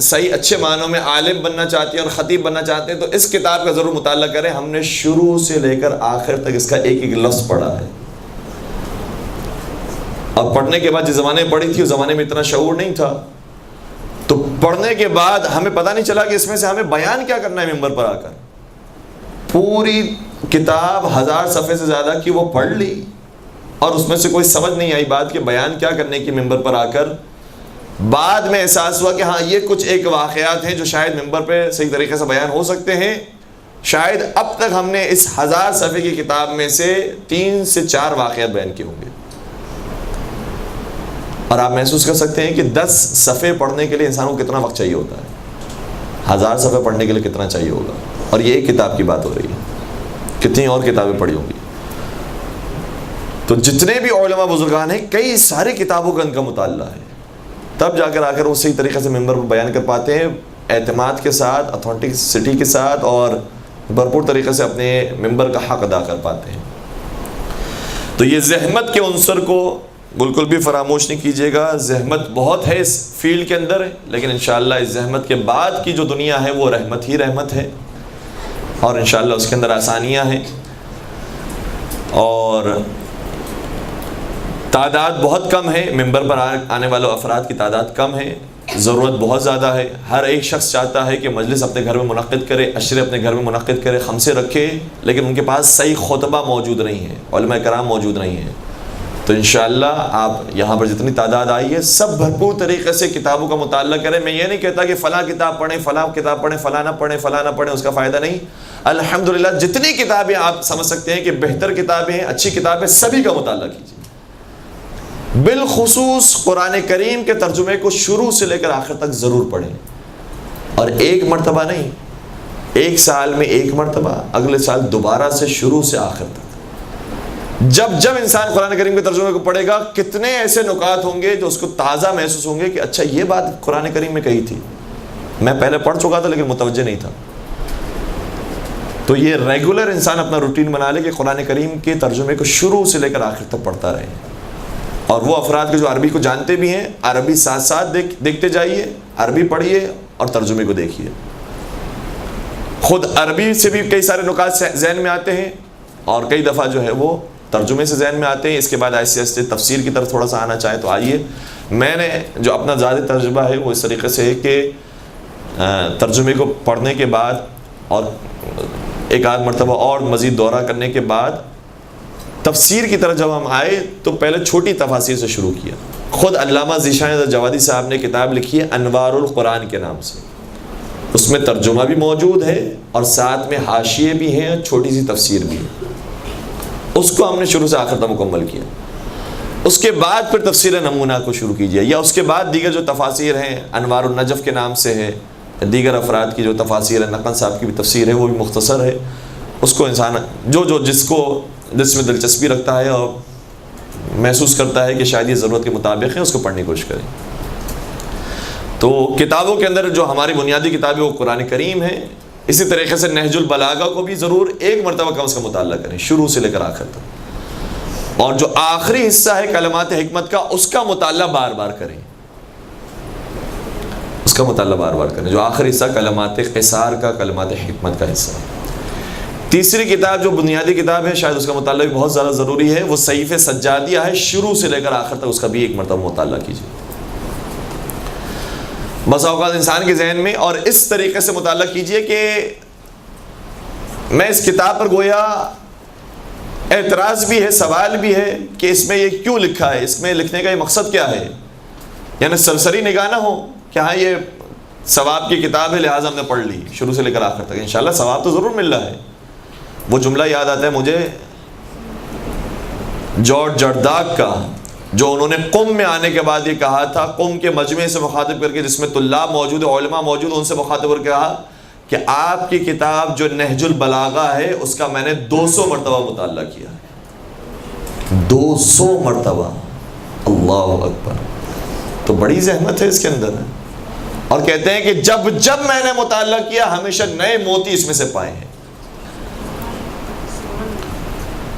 صحیح اچھے معنوں میں عالم بننا چاہتے ہیں اور خطیب بننا چاہتے ہیں تو اس کتاب کا ضرور مطالعہ کریں۔ ہم نے شروع سے لے کر آخر تک اس کا ایک لفظ پڑھا ہے، اور پڑھنے کے بعد جس زمانے میں پڑھی تھی اس زمانے میں اتنا شعور نہیں تھا، تو پڑھنے کے بعد ہمیں پتہ نہیں چلا کہ اس میں سے ہمیں بیان کیا کرنا ہے۔ ممبر پر آ کر پوری کتاب 1000 صفحے سے زیادہ کی وہ پڑھ لی، اور اس میں سے کوئی سمجھ نہیں آئی بات کہ بیان کیا کرنے کی ممبر پر آ کر۔ بعد میں احساس ہوا کہ ہاں یہ کچھ ایک واقعات ہیں جو شاید ممبر پہ صحیح طریقے سے بیان ہو سکتے ہیں، شاید اب تک ہم نے اس 1000 صفحے کی کتاب میں سے 3 سے 4 واقعات بیان کیے ہوں گے، اور آپ محسوس کر سکتے ہیں کہ 10 صفحے پڑھنے کے لیے انسان کو کتنا وقت چاہیے ہوتا ہے، 1000 صفحے پڑھنے کے لیے کتنا چاہیے ہوگا، اور یہ ایک کتاب کی بات ہو رہی ہے، کتنی اور کتابیں پڑھی ہوں گی۔ تو جتنے بھی علماء بزرگان ہیں کئی ساری کتابوں کا ان کا مطالعہ ہے، تب جا کر وہ صحیح طریقے سے ممبر پر بیان کر پاتے ہیں، اعتماد کے ساتھ، اتھینٹسٹی کے ساتھ، اور بھرپور طریقے سے اپنے ممبر کا حق ادا کر پاتے ہیں۔ تو یہ زحمت کے عنصر کو بالکل بھی فراموش نہیں کیجیے گا۔ زحمت بہت ہے اس فیلڈ کے اندر، لیکن انشاءاللہ اس زحمت کے بعد کی جو دنیا ہے وہ رحمت ہی رحمت ہے، اور انشاءاللہ اس کے اندر آسانیاں ہیں، اور تعداد بہت کم ہے، ممبر پر آنے والے افراد کی تعداد کم ہے، ضرورت بہت زیادہ ہے۔ ہر ایک شخص چاہتا ہے کہ مجلس اپنے گھر میں منعقد کرے، عشرے اپنے گھر میں منعقد کرے، خمسے رکھے، لیکن ان کے پاس صحیح خطبہ موجود نہیں ہے، علماء کرام موجود نہیں ہیں۔ تو انشاءاللہ آپ یہاں پر جتنی تعداد آئی ہے سب بھرپور طریقے سے کتابوں کا مطالعہ کریں۔ میں یہ نہیں کہتا کہ فلاں کتاب پڑھیں، فلاں کتاب پڑھیں، فلاں نہ پڑھیں، اس کا فائدہ نہیں۔ الحمدللہ جتنی کتابیں آپ سمجھ سکتے ہیں کہ بہتر کتابیں ہیں، اچھی کتابیں، سبھی کا مطالعہ کیجیے۔ بالخصوص قرآن کریم کے ترجمے کو شروع سے لے کر آخر تک ضرور پڑھیں، اور ایک مرتبہ نہیں، 1 سال میں 1 مرتبہ، اگلے سال دوبارہ سے شروع سے آخر تک۔ جب انسان قرآن کریم کے ترجمے کو پڑھے گا کتنے ایسے نکات ہوں گے جو اس کو تازہ محسوس ہوں گے کہ اچھا یہ بات قرآن کریم میں کہی تھی، میں پہلے پڑھ چکا تھا لیکن متوجہ نہیں تھا۔ تو یہ ریگولر انسان اپنا روٹین بنا لے کہ قرآن کریم کے ترجمے کو شروع سے لے کر آخر تک پڑھتا رہے، اور وہ افراد کے جو عربی کو جانتے بھی ہیں، عربی ساتھ ساتھ دیکھتے جائیے، عربی پڑھیے اور ترجمے کو دیکھیے۔ خود عربی سے بھی کئی سارے نکات ذہن میں آتے ہیں، اور کئی دفعہ جو ہے وہ ترجمے سے ذہن میں آتے ہیں۔ اس کے بعد ایسے ایسے تفسیر کی طرف تھوڑا سا آنا چاہے تو آئیے۔ میں نے جو اپنا ذاتی تجربہ ہے وہ اس طریقے سے ہے کہ ترجمے کو پڑھنے کے بعد اور ایک آدھ مرتبہ اور مزید دورہ کرنے کے بعد تفسیر کی طرف جب ہم آئے تو پہلے چھوٹی تفاسیر سے شروع کیا۔ خود علامہ ذیشان جوادی صاحب نے کتاب لکھی ہے انوار القرآن کے نام سے، اس میں ترجمہ بھی موجود ہے اور ساتھ میں حاشیے بھی ہیں، چھوٹی سی تفسیر بھی ہے۔ اس کو ہم نے شروع سے آخر تک مکمل کیا۔ اس کے بعد پھر تفسیر نمونہ کو شروع کیجیے، یا اس کے بعد دیگر جو تفاسیر ہیں، انوار النجف کے نام سے ہے، دیگر افراد کی جو تفاسیر ہے، نقن صاحب کی بھی تفسیر ہے وہ بھی مختصر ہے، اس کو انسان جس میں دلچسپی رکھتا ہے اور محسوس کرتا ہے کہ شاید یہ ضرورت کے مطابق ہے، اس کو پڑھنے کی کوشش کریں۔ تو کتابوں کے اندر جو ہماری بنیادی کتابیں وہ قرآن کریم ہے، اسی طریقے سے نہج البلاغہ کو بھی ضرور 1 مرتبہ کم از کم مطالعہ کریں، شروع سے لے کر آخر تک، اور جو آخری حصہ ہے کلمات حکمت کا اس کا مطالعہ بار بار کریں، اس کا مطالعہ بار بار کریں، جو آخری حصہ کلمات قصار کا، کلمات حکمت کا حصہ۔ تیسری کتاب جو بنیادی کتاب ہے، شاید اس کا مطالعہ بھی بہت زیادہ ضروری ہے، وہ صحیفہ سجادیہ ہے، شروع سے لے کر آخر تک اس کا بھی 1 مرتبہ مطالعہ کیجیے۔ بس اوقات انسان کے ذہن میں، اور اس طریقے سے مطالعہ کیجیے کہ میں اس کتاب پر گویا اعتراض بھی ہے، سوال بھی ہے کہ اس میں یہ کیوں لکھا ہے، اس میں لکھنے کا یہ مقصد کیا ہے، یعنی سرسری نگاہ نہ ہو کہ ہاں یہ ثواب کی کتاب ہے لہٰذا ہم نے پڑھ لی شروع سے لے کر آخر تک۔ انشاءاللہ ثواب تو ضرور مل رہا ہے۔ وہ جملہ یاد آتا ہے مجھے جارج جرداق کا، جو انہوں نے قم میں آنے کے بعد یہ کہا تھا، قم کے مجمع سے مخاطب کر کے، جس میں طلاب موجود ہیں، علماء موجود ہیں، ان سے مخاطب کر کے کہا کہ آپ کی کتاب جو نہج البلاغہ ہے اس کا میں نے 200 مرتبہ مطالعہ کیا ہے، 200 مرتبہ، اللہ اکبر۔ تو بڑی زحمت ہے اس کے اندر، اور کہتے ہیں کہ جب میں نے مطالعہ کیا ہمیشہ نئے موتی اس میں سے پائے ہیں۔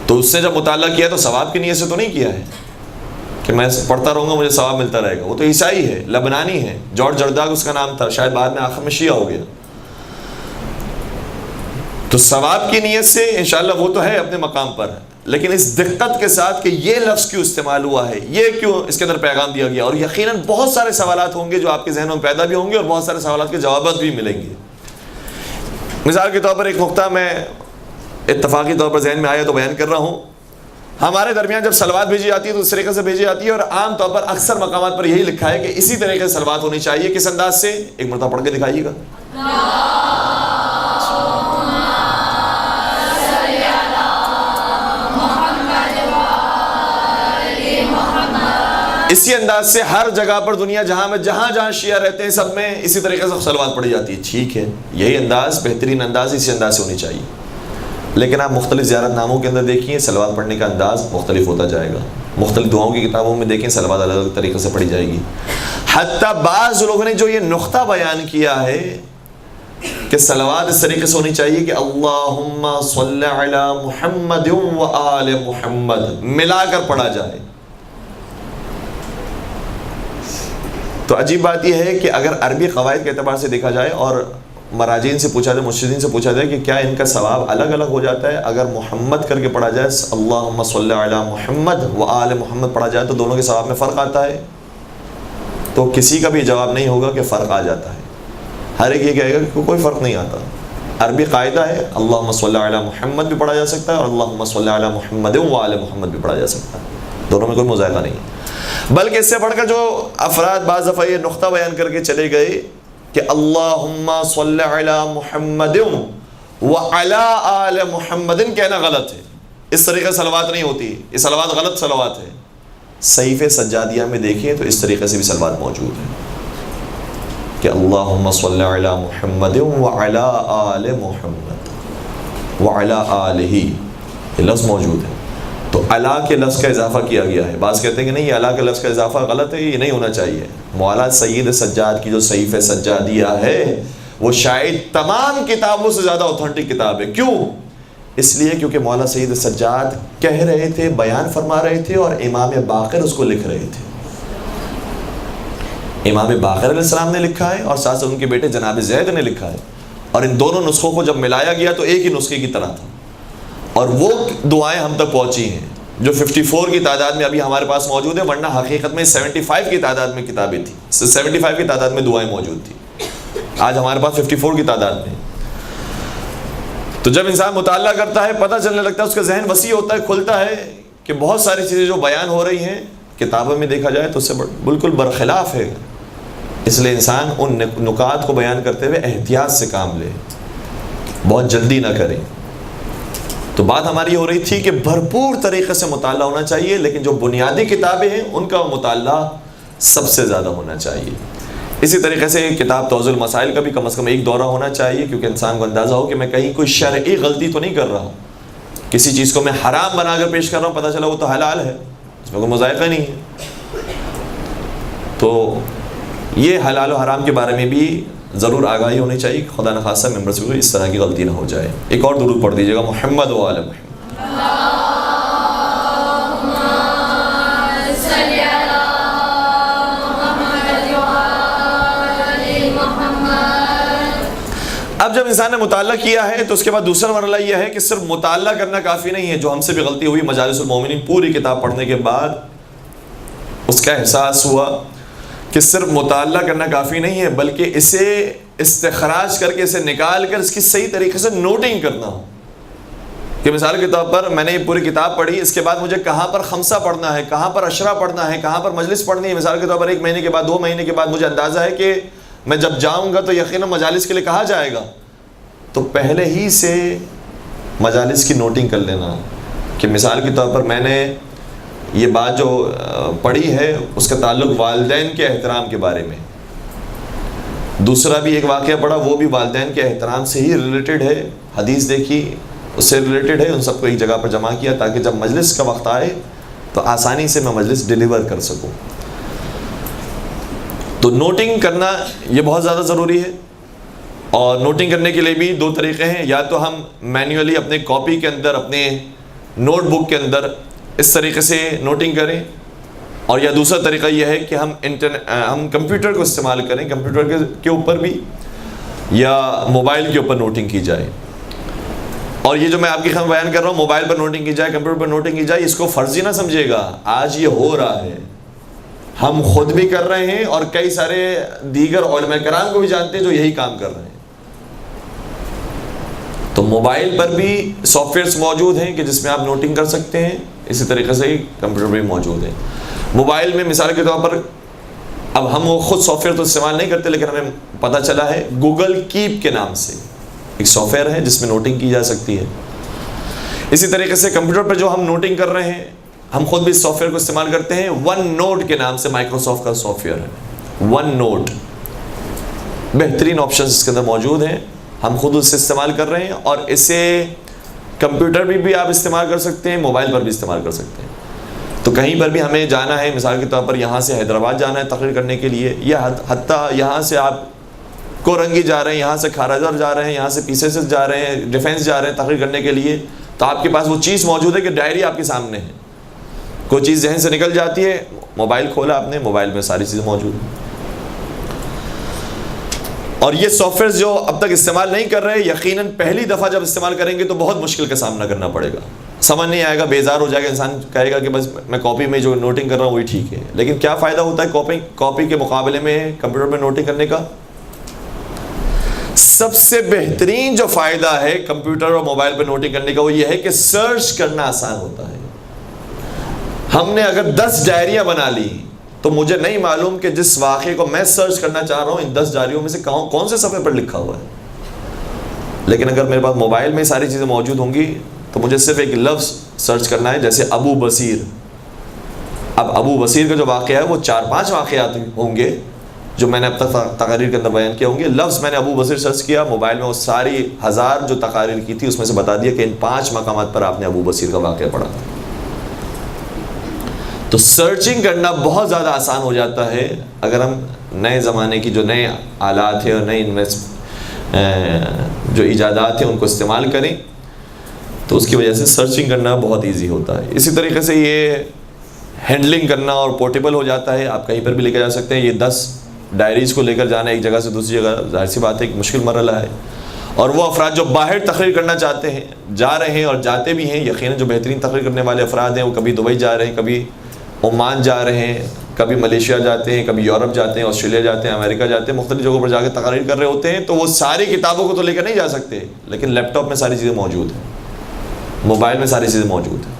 تو اس سے جب مطالعہ کیا تو ثواب کی نیت سے تو نہیں کیا ہے کہ میں پڑھتا رہوں گا مجھے ثواب ملتا رہے گا، وہ تو عیسائی ہے، لبنانی ہے، جارج جرداق اس کا نام تھا، شاید بعد میں آخر میں شیعہ ہو گیا۔ تو ثواب کی نیت سے انشاءاللہ وہ تو ہے اپنے مقام پر، لیکن اس دقت کے ساتھ کہ یہ لفظ کیوں استعمال ہوا ہے، یہ کیوں اس کے اندر پیغام دیا گیا، اور یقیناً بہت سارے سوالات ہوں گے جو آپ کے ذہنوں میں پیدا بھی ہوں گے، اور بہت سارے سوالات کے جوابات بھی ملیں گے۔ مثال کے طور پر ایک نقطہ میں اتفاقی طور پر ذہن میں آیا تو بیان کر رہا ہوں۔ ہمارے درمیان جب صلوات بھیجی جاتی ہے تو اس طریقے سے بھیجی جاتی ہے، اور عام طور پر اکثر مقامات پر یہی لکھا ہے کہ اسی طریقے سے صلوات ہونی چاہیے۔ کس انداز سے؟ ایک مرتبہ پڑھ کے دکھائیے گا۔ اسی انداز سے ہر جگہ پر دنیا جہاں میں جہاں شیعہ رہتے ہیں سب میں اسی طریقے سے صلوات پڑھی جاتی ہے. ٹھیک ہے, یہی انداز بہترین انداز اسی انداز سے ہونی چاہیے, لیکن آپ مختلف زیارت ناموں کے اندر دیکھیے صلوات پڑھنے کا انداز مختلف ہوتا جائے گا. مختلف دعاؤں کی کتابوں میں دیکھیں صلوات الگ الگ طریقے سے پڑھی جائے گی. حتیٰ بعض لوگوں نے جو یہ نقطہ بیان کیا ہے کہ صلوات اس طریقے سے ہونی چاہیے کہ اللہم صلی علی محمد و آل محمد ملا کر پڑھا جائے. تو عجیب بات یہ ہے کہ اگر عربی قواعد کے اعتبار سے دیکھا جائے اور مراجعین سے پوچھا جائے, مرشدین سے پوچھا جائے کہ کیا ان کا ثواب الگ الگ ہو جاتا ہے اگر محمد کر کے پڑھا جائے, اللہم صلی علی محمد و آل محمد پڑھا جائے تو دونوں کے ثواب میں فرق آتا ہے؟ تو کسی کا بھی جواب نہیں ہوگا کہ فرق آ جاتا ہے. ہر ایک یہ کہے گا کہ کوئی فرق نہیں آتا. عربی قاعدہ ہے اللہم صلی علی محمد بھی پڑھا جا سکتا ہے اور اللہم صلی علی محمد و آل محمد بھی پڑھا جا سکتا ہے, دونوں میں کوئی مذائقہ نہیں ہے. بلکہ اس سے بڑھ کر جو افراد بعض دفعہ یہ نقطہ بیان کر کے چلے گئے کہ اللہم صلی علی محمد و علی آل محمد کہنا غلط ہے, اس طریقے سے صلوات نہیں ہوتی, یہ صلوات غلط صلوات ہے. صحیفہ سجادیہ میں دیکھیں تو اس طریقے سے بھی صلوات موجود ہے کہ اللہم صلی علی محمد و علی آل محمد و علی آلہ, یہ لفظ موجود ہے. تو علا کے لفظ کا اضافہ کیا گیا ہے. بعض کہتے ہیں کہ نہیں, یہ علا کے لفظ کا اضافہ غلط ہے, یہ نہیں ہونا چاہیے. مولا سید سجاد کی جو صحیفہ سجادیہ ہے وہ شاید تمام کتابوں سے زیادہ اوتھنٹک کتاب ہے. کیوں؟ اس لیے کیونکہ مولا سید سجاد کہہ رہے تھے, بیان فرما رہے تھے, اور امام باقر اس کو لکھ رہے تھے. امام باقر علیہ السلام نے لکھا ہے اور ساتھ ساتھ ان کے بیٹے جناب زید نے لکھا ہے, اور ان دونوں نسخوں کو جب ملایا گیا تو ایک ہی نسخے کی طرح تھا. اور وہ دعائیں ہم تک پہنچی ہیں جو 54 کی تعداد میں ابھی ہمارے پاس موجود ہیں, ورنہ حقیقت میں 75 کی تعداد میں کتابیں تھیں, 75 کی تعداد میں دعائیں موجود تھیں. آج ہمارے پاس 54 کی تعداد میں. تو جب انسان مطالعہ کرتا ہے پتہ چلنے لگتا ہے, اس کا ذہن وسیع ہوتا ہے, کھلتا ہے کہ بہت ساری چیزیں جو بیان ہو رہی ہیں کتابوں میں دیکھا جائے تو اس سے بالکل برخلاف ہے. اس لیے انسان ان نکات کو بیان کرتے ہوئے احتیاط سے کام لے, بہت جلدی نہ کرے. تو بات ہماری ہو رہی تھی کہ بھرپور طریقے سے مطالعہ ہونا چاہیے, لیکن جو بنیادی کتابیں ہیں ان کا مطالعہ سب سے زیادہ ہونا چاہیے. اسی طریقے سے کتاب توضیح المسائل کا بھی کم از کم ایک دورہ ہونا چاہیے, کیونکہ انسان کو اندازہ ہو کہ میں کہیں کوئی شرعی غلطی تو نہیں کر رہا ہوں, کسی چیز کو میں حرام بنا کر پیش کر رہا ہوں, پتہ چلا وہ تو حلال ہے, اس میں کوئی مذائقہ نہیں ہے. تو یہ حلال و حرام کے بارے میں بھی ضرور آگاہی ہونی چاہیے کہ خدا نخواستہ ممبر سے کوئی اس طرح کی غلطی نہ ہو جائے. ایک اور درود پڑھ دیجیے گا, محمد و آل محمد. اب جب انسان نے مطالعہ کیا ہے تو اس کے بعد دوسرا مرحلہ یہ ہے کہ صرف مطالعہ کرنا کافی نہیں ہے. جو ہم سے بھی غلطی ہوئی مجالس المومنین پوری کتاب پڑھنے کے بعد اس کا احساس ہوا کہ صرف مطالعہ کرنا کافی نہیں ہے, بلکہ اسے استخراج کر کے اسے نکال کر اس کی صحیح طریقے سے نوٹنگ کرنا ہو. کہ مثال کے طور پر میں نے یہ پوری کتاب پڑھی, اس کے بعد مجھے کہاں پر خمسہ پڑھنا ہے, کہاں پر عشرہ پڑھنا ہے, کہاں پر مجلس پڑھنی ہے. مثال کے طور پر 1 مہینے کے بعد 2 مہینے کے بعد مجھے اندازہ ہے کہ میں جب جاؤں گا تو یقیناً مجالس کے لیے کہا جائے گا, تو پہلے ہی سے مجالس کی نوٹنگ کر لینا. کہ مثال کے طور پر میں نے یہ بات جو پڑھی ہے اس کا تعلق والدین کے احترام کے بارے میں, دوسرا بھی ایک واقعہ پڑھا وہ بھی والدین کے احترام سے ہی ریلیٹڈ ہے, حدیث دیکھی اس سے ریلیٹڈ ہے, ان سب کو ایک جگہ پر جمع کیا تاکہ جب مجلس کا وقت آئے تو آسانی سے میں مجلس ڈیلیور کر سکوں. تو نوٹنگ کرنا یہ بہت زیادہ ضروری ہے, اور نوٹنگ کرنے کے لیے بھی 2 طریقے ہیں. یا تو ہم مینولی اپنے کاپی کے اندر, اپنے نوٹ بک کے اندر اس طریقے سے نوٹنگ کریں, اور یا دوسرا طریقہ یہ ہے کہ ہم کمپیوٹر کو استعمال کریں, کمپیوٹر کے اوپر بھی یا موبائل کے اوپر نوٹنگ کی جائے. اور یہ جو میں آپ کی خدمت بیان کر رہا ہوں, موبائل پر نوٹنگ کی جائے, کمپیوٹر پر نوٹنگ کی جائے, اس کو فرضی نہ سمجھے گا. آج یہ ہو رہا ہے, ہم خود بھی کر رہے ہیں اور کئی سارے دیگر علماء کرام کو بھی جانتے ہیں جو یہی کام کر رہے ہیں. تو موبائل پر بھی سافٹ ویئرس موجود ہیں کہ جس میں آپ نوٹنگ کر سکتے ہیں, اسی طریقے سے ہی کمپیوٹر بھی موجود ہے. موبائل میں مثال کے طور پر اب ہم وہ خود سافٹ ویئر تو استعمال نہیں کرتے, لیکن ہمیں پتہ چلا ہے گوگل کیپ کے نام سے ایک سافٹ ویئر ہے جس میں نوٹنگ کی جا سکتی ہے. اسی طریقے سے کمپیوٹر پر جو ہم نوٹنگ کر رہے ہیں, ہم خود بھی اس سافٹ ویئر کو استعمال کرتے ہیں. ون نوٹ کے نام سے مائکروسافٹ کا سافٹ ویئر ہے. ون نوٹ بہترین آپشنز اس کے اندر موجود ہیں, ہم خود اسے استعمال کر رہے ہیں, اور اسے کمپیوٹر بھی آپ استعمال کر سکتے ہیں, موبائل پر بھی استعمال کر سکتے ہیں. تو کہیں پر بھی ہمیں جانا ہے, مثال کے طور پر یہاں سے حیدرآباد جانا ہے تقریر کرنے کے لیے, یا حتیٰ یہاں سے آپ کورنگی جا رہے ہیں, یہاں سے کھارازر جا رہے ہیں, یہاں سے PCS جا رہے ہیں, ڈیفینس جا رہے ہیں تقریر کرنے کے لیے, تو آپ کے پاس وہ چیز موجود ہے کہ ڈائری آپ کے سامنے ہے. کوئی چیز ذہن سے نکل جاتی ہے, موبائل کھولا آپ نے, موبائل میں ساری چیزیں موجود ہیں. اور یہ سافٹ ویئر جو اب تک استعمال نہیں کر رہے, یقیناً پہلی دفعہ جب استعمال کریں گے تو بہت مشکل کا سامنا کرنا پڑے گا, سمجھ نہیں آئے گا, بیزار ہو جائے گا, انسان کہے گا کہ بس میں کاپی میں جو نوٹنگ کر رہا ہوں وہی ٹھیک ہے. لیکن کیا فائدہ ہوتا ہے کاپی کے مقابلے میں کمپیوٹر میں نوٹنگ کرنے کا؟ سب سے بہترین جو فائدہ ہے کمپیوٹر اور موبائل پہ نوٹنگ کرنے کا وہ یہ ہے کہ سرچ کرنا آسان ہوتا ہے. ہم نے اگر 10 ڈائریاں بنا لی تو مجھے نہیں معلوم کہ جس واقعے کو میں سرچ کرنا چاہ رہا ہوں ان 10 ڈائریوں میں سے کون سے صفحے پر لکھا ہوا ہے. لیکن اگر میرے پاس موبائل میں ساری چیزیں موجود ہوں گی تو مجھے صرف ایک لفظ سرچ کرنا ہے, جیسے ابو بصیر. اب ابو بصیر کا جو واقعہ ہے وہ 4-5 واقعات ہوں گے جو میں نے اب تک تقاریر کے اندر بیان کیا ہوں گے. لفظ میں نے ابو بصیر سرچ کیا, موبائل میں وہ ساری 1000 جو تقاریر کی تھی اس میں سے بتا دیا کہ ان 5 مقامات پر آپ نے ابو بصیر کا واقعہ پڑھا. تو سرچنگ کرنا بہت زیادہ آسان ہو جاتا ہے اگر ہم نئے زمانے کی جو نئے آلات ہیں اور نئے جو ایجادات ہیں ان کو استعمال کریں, تو اس کی وجہ سے سرچنگ کرنا بہت ایزی ہوتا ہے. اسی طریقے سے یہ ہینڈلنگ کرنا اور پورٹیبل ہو جاتا ہے, آپ کہیں پر بھی لے کے جا سکتے ہیں. یہ 10 ڈائریز کو لے کر جانا ایک جگہ سے دوسری جگہ, ظاہر سی بات ہے ایک مشکل مرحلہ ہے. اور وہ افراد جو باہر تقریر کرنا چاہتے ہیں, جا رہے ہیں اور جاتے بھی ہیں, یقیناً جو بہترین تقریر کرنے والے افراد ہیں وہ کبھی دبئی جا رہے ہیں, کبھی عمان جا رہے ہیں, کبھی ملیشیا جاتے ہیں, کبھی یورپ جاتے ہیں, آسٹریلیا جاتے ہیں, امریکہ جاتے ہیں, مختلف جگہوں پر جا کے تقریر کر رہے ہوتے ہیں. تو وہ ساری کتابوں کو تو لے کر نہیں جا سکتے, لیکن لیپ ٹاپ میں ساری چیزیں موجود ہیں, موبائل میں ساری چیزیں موجود ہیں.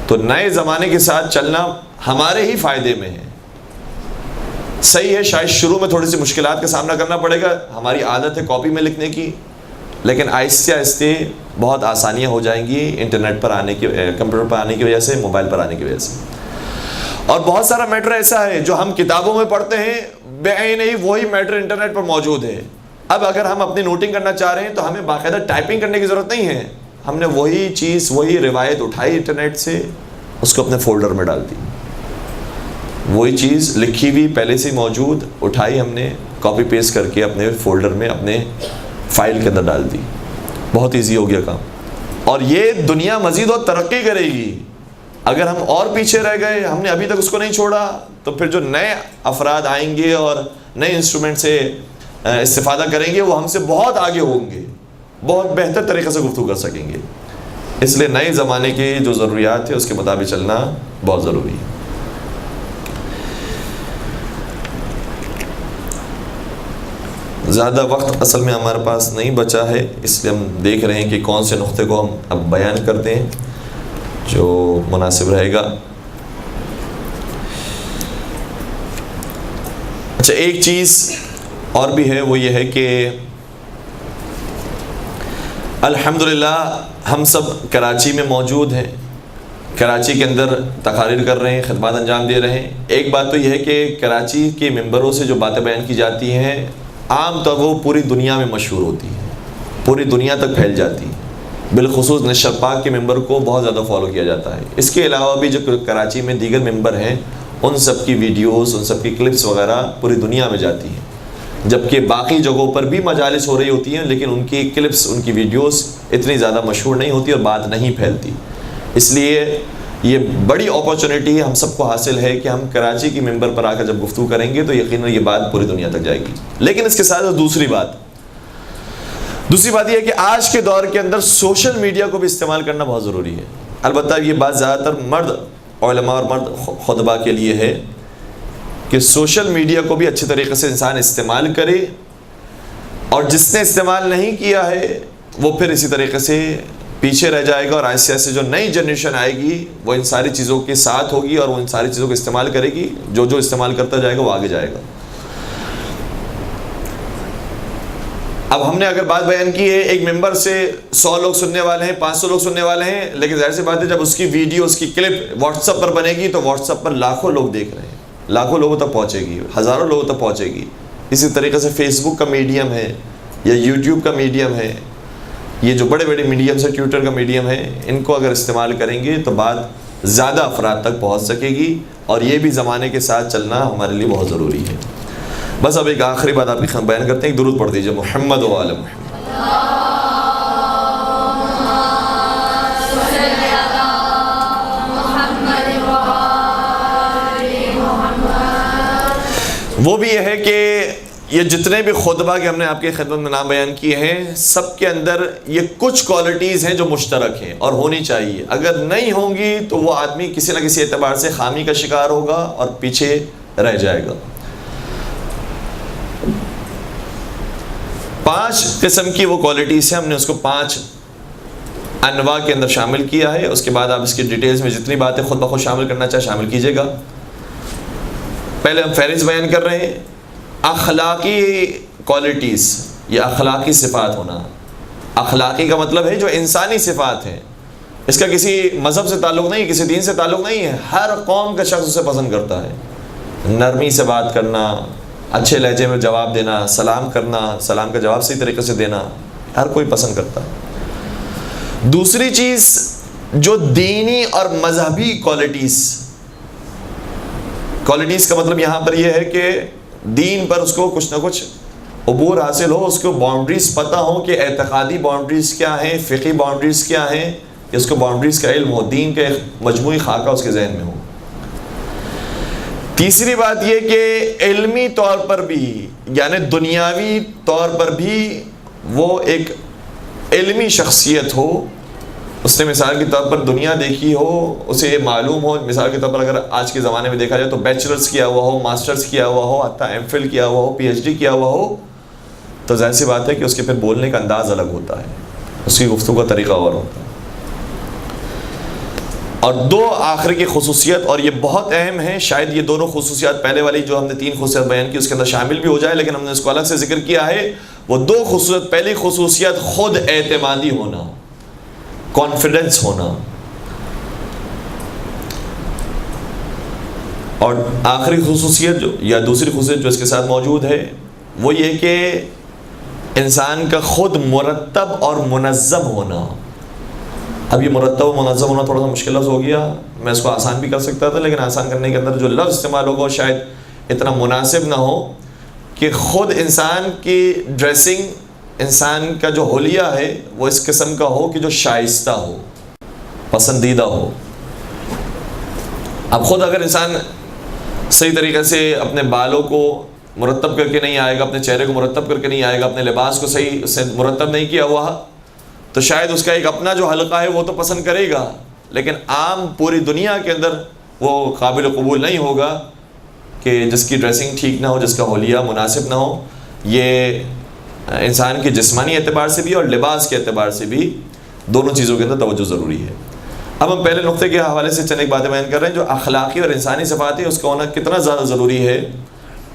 تو نئے زمانے کے ساتھ چلنا ہمارے ہی فائدے میں ہے. صحیح ہے شاید شروع میں تھوڑی سی مشکلات کا سامنا کرنا پڑے گا, ہماری عادت ہے کاپی میں لکھنے کی, لیکن آہستہ آہستہ بہت آسانیاں ہو جائیں گی انٹرنیٹ پر آنے کی, کمپیوٹر پر آنے کی وجہ سے, موبائل پر آنے کی وجہ سے. اور بہت سارا میٹر ایسا ہے جو ہم کتابوں میں پڑھتے ہیں بعین ہی وہی میٹر انٹرنیٹ پر موجود ہے. اب اگر ہم اپنی نوٹنگ کرنا چاہ رہے ہیں تو ہمیں باقاعدہ ٹائپنگ کرنے کی ضرورت نہیں ہے, ہم نے وہی چیز وہی روایت اٹھائی انٹرنیٹ سے, اس کو اپنے فولڈر میں ڈال دی. وہی چیز لکھی ہوئی پہلے سے موجود اٹھائی, ہم نے کاپی پیسٹ کر کے اپنے فولڈر میں اپنے فائل کے اندر ڈال دی. بہت ایزی ہو گیا کام. اور یہ دنیا مزید اور ترقی کرے گی. اگر ہم اور پیچھے رہ گئے, ہم نے ابھی تک اس کو نہیں چھوڑا, تو پھر جو نئے افراد آئیں گے اور نئے انسٹرومنٹ سے استفادہ کریں گے وہ ہم سے بہت آگے ہوں گے, بہت بہتر طریقے سے گفتگو کر سکیں گے. اس لیے نئے زمانے کی جو ضروریات ہے اس کے مطابق چلنا بہت ضروری ہے. زیادہ وقت اصل میں ہمارے پاس نہیں بچا ہے, اس لیے ہم دیکھ رہے ہیں کہ کون سے نقطے کو ہم اب بیان کرتے ہیں جو مناسب رہے گا. اچھا, ایک چیز اور بھی ہے, وہ یہ ہے کہ الحمدللہ ہم سب کراچی میں موجود ہیں, کراچی کے اندر تقاریر کر رہے ہیں, خدمات انجام دے رہے ہیں. ایک بات تو یہ ہے کہ کراچی کے ممبروں سے جو باتیں بیان کی جاتی ہیں عام طور وہ پوری دنیا میں مشہور ہوتی ہیں, پوری دنیا تک پھیل جاتی ہیں. بالخصوص نشر پاک کے ممبر کو بہت زیادہ فالو کیا جاتا ہے. اس کے علاوہ بھی جو کراچی میں دیگر ممبر ہیں ان سب کی ویڈیوز, ان سب کی کلپس وغیرہ پوری دنیا میں جاتی ہیں, جبکہ باقی جگہوں پر بھی مجالس ہو رہی ہوتی ہیں لیکن ان کی کلپس, ان کی ویڈیوز اتنی زیادہ مشہور نہیں ہوتی اور بات نہیں پھیلتی. اس لیے یہ بڑی اپارچونیٹی ہم سب کو حاصل ہے کہ ہم کراچی کی ممبر پر آ کر جب گفتگو کریں گے تو یقیناً یہ بات پوری دنیا تک جائے گی. لیکن اس کے ساتھ دوسری بات یہ ہے کہ آج کے دور کے اندر سوشل میڈیا کو بھی استعمال کرنا بہت ضروری ہے. البتہ یہ بات زیادہ تر مرد علماء اور مرد خطبہ کے لیے ہے کہ سوشل میڈیا کو بھی اچھے طریقے سے انسان استعمال کرے, اور جس نے استعمال نہیں کیا ہے وہ پھر اسی طریقے سے پیچھے رہ جائے گا, اور آہستہ آہستہ جو نئی جنریشن آئے گی وہ ان ساری چیزوں کے ساتھ ہوگی اور وہ ان ساری چیزوں کو استعمال کرے گی. جو استعمال کرتا جائے گا وہ آگے جائے گا. اب ہم نے اگر بات بیان کی ہے، ایک ممبر سے 100 لوگ سننے والے ہیں، 500 لوگ سننے والے ہیں، لیکن ظاہر سی بات ہے جب اس کی ویڈیو، اس کی کلپ واٹس ایپ پر بنے گی تو واٹس ایپ پر لاکھوں لوگ دیکھ رہے ہیں، لاکھوں لوگوں تک پہنچے گی، ہزاروں لوگوں تک پہنچے گی. اسی طریقے سے فیس بک کا میڈیم ہے یا یوٹیوب کا میڈیم ہے، یہ جو بڑے بڑے میڈیمس ہیں، ٹویٹر کا میڈیم ہے، ان کو اگر استعمال کریں گے تو بات زیادہ افراد تک پہنچ سکے گی، اور یہ بھی زمانے کے ساتھ چلنا ہمارے لیے بہت ضروری ہے. بس اب ایک آخری بات آپ کی بیان کرتے ہیں، ایک درود پڑھ دیجیے محمد و آل محمد. وہ بھی یہ ہے کہ یہ جتنے بھی خطبہ کے ہم نے آپ کی خدمت میں نام بیان کیے ہیں، سب کے اندر یہ کچھ کوالٹیز ہیں جو مشترک ہیں اور ہونی چاہیے. اگر نہیں ہوں گی تو وہ آدمی کسی نہ کسی اعتبار سے خامی کا شکار ہوگا اور پیچھے رہ جائے گا. 5 قسم کی وہ کوالٹیز ہیں، ہم نے اس کو 5 انواع کے اندر شامل کیا ہے. اس کے بعد آپ اس کی ڈیٹیلز میں جتنی باتیں خود بخود شامل کرنا چاہے شامل کیجئے گا. پہلے ہم فہرست بیان کر رہے ہیں اخلاقی کوالٹیز یا اخلاقی صفات ہونا. اخلاقی کا مطلب ہے جو انسانی صفات ہیں، اس کا کسی مذہب سے تعلق نہیں، کسی دین سے تعلق نہیں ہے. ہر قوم کا شخص اسے پسند کرتا ہے. نرمی سے بات کرنا، اچھے لہجے میں جواب دینا، سلام کرنا، سلام کا جواب صحیح طریقے سے دینا، ہر کوئی پسند کرتا ہے. دوسری چیز جو دینی اور مذہبی کوالٹیز کا مطلب یہاں پر یہ ہے کہ دین پر اس کو کچھ نہ کچھ عبور حاصل ہو، اس کو باؤنڈریز پتہ ہو کہ اعتقادی باؤنڈریز کیا ہیں، فقہی باؤنڈریز کیا ہیں، اس کو باؤنڈریز کا علم ہو، دین کا ایک مجموعی خاکہ اس کے ذہن میں ہو. تیسری بات یہ کہ علمی طور پر بھی یعنی دنیاوی طور پر بھی وہ ایک علمی شخصیت ہو. اس نے مثال کے طور پر دنیا دیکھی ہو، اسے معلوم ہو. مثال کے طور پر اگر آج کے زمانے میں دیکھا جائے تو بیچلرز کیا ہوا ہو، ماسٹرز کیا ہوا ہو، حتیٰ ایم فل کیا ہوا ہو، پی ایچ ڈی کیا ہوا ہو، تو ظاہر سی بات ہے کہ اس کے پھر بولنے کا انداز الگ ہوتا ہے، اس کی گفتگو کا طریقہ اور ہوتا ہے. اور 2 آخر کی خصوصیت، اور یہ بہت اہم ہیں، شاید یہ دونوں خصوصیات پہلے والی جو ہم نے 3 خصوصیات بیان کی اس کے اندر شامل بھی ہو جائے، لیکن ہم نے اس کو الگ سے ذکر کیا ہے. وہ 2 خصوصیت، پہلی خصوصیت خود اعتمادی ہونا، کانفیڈنس ہونا، اور آخری خصوصیت جو یا دوسری خصوصیت جو اس کے ساتھ موجود ہے وہ یہ کہ انسان کا خود مرتب اور منظم ہونا. اب یہ مرتب و منظم ہونا تھوڑا سا مشکل لفظ ہو گیا، میں اس کو آسان بھی کر سکتا تھا، لیکن آسان کرنے کے اندر جو لفظ استعمال ہوگا وہ شاید اتنا مناسب نہ ہو. کہ خود انسان کی ڈریسنگ، انسان کا جو حلیہ ہے وہ اس قسم کا ہو کہ جو شائستہ ہو، پسندیدہ ہو. اب خود اگر انسان صحیح طریقے سے اپنے بالوں کو مرتب کر کے نہیں آئے گا، اپنے چہرے کو مرتب کر کے نہیں آئے گا، اپنے لباس کو صحیح سے مرتب نہیں کیا ہوا، تو شاید اس کا ایک اپنا جو حلقہ ہے وہ تو پسند کرے گا، لیکن عام پوری دنیا کے اندر وہ قابل قبول نہیں ہوگا کہ جس کی ڈریسنگ ٹھیک نہ ہو، جس کا حلیہ مناسب نہ ہو. یہ انسان کے جسمانی اعتبار سے بھی اور لباس کے اعتبار سے بھی دونوں چیزوں کے اندر توجہ ضروری ہے. اب ہم پہلے نقطے کے حوالے سے چند ایک باتیں بیان کر رہے ہیں جو اخلاقی اور انسانی صفات ہیں، اس کا ہونا کتنا زیادہ ضروری ہے.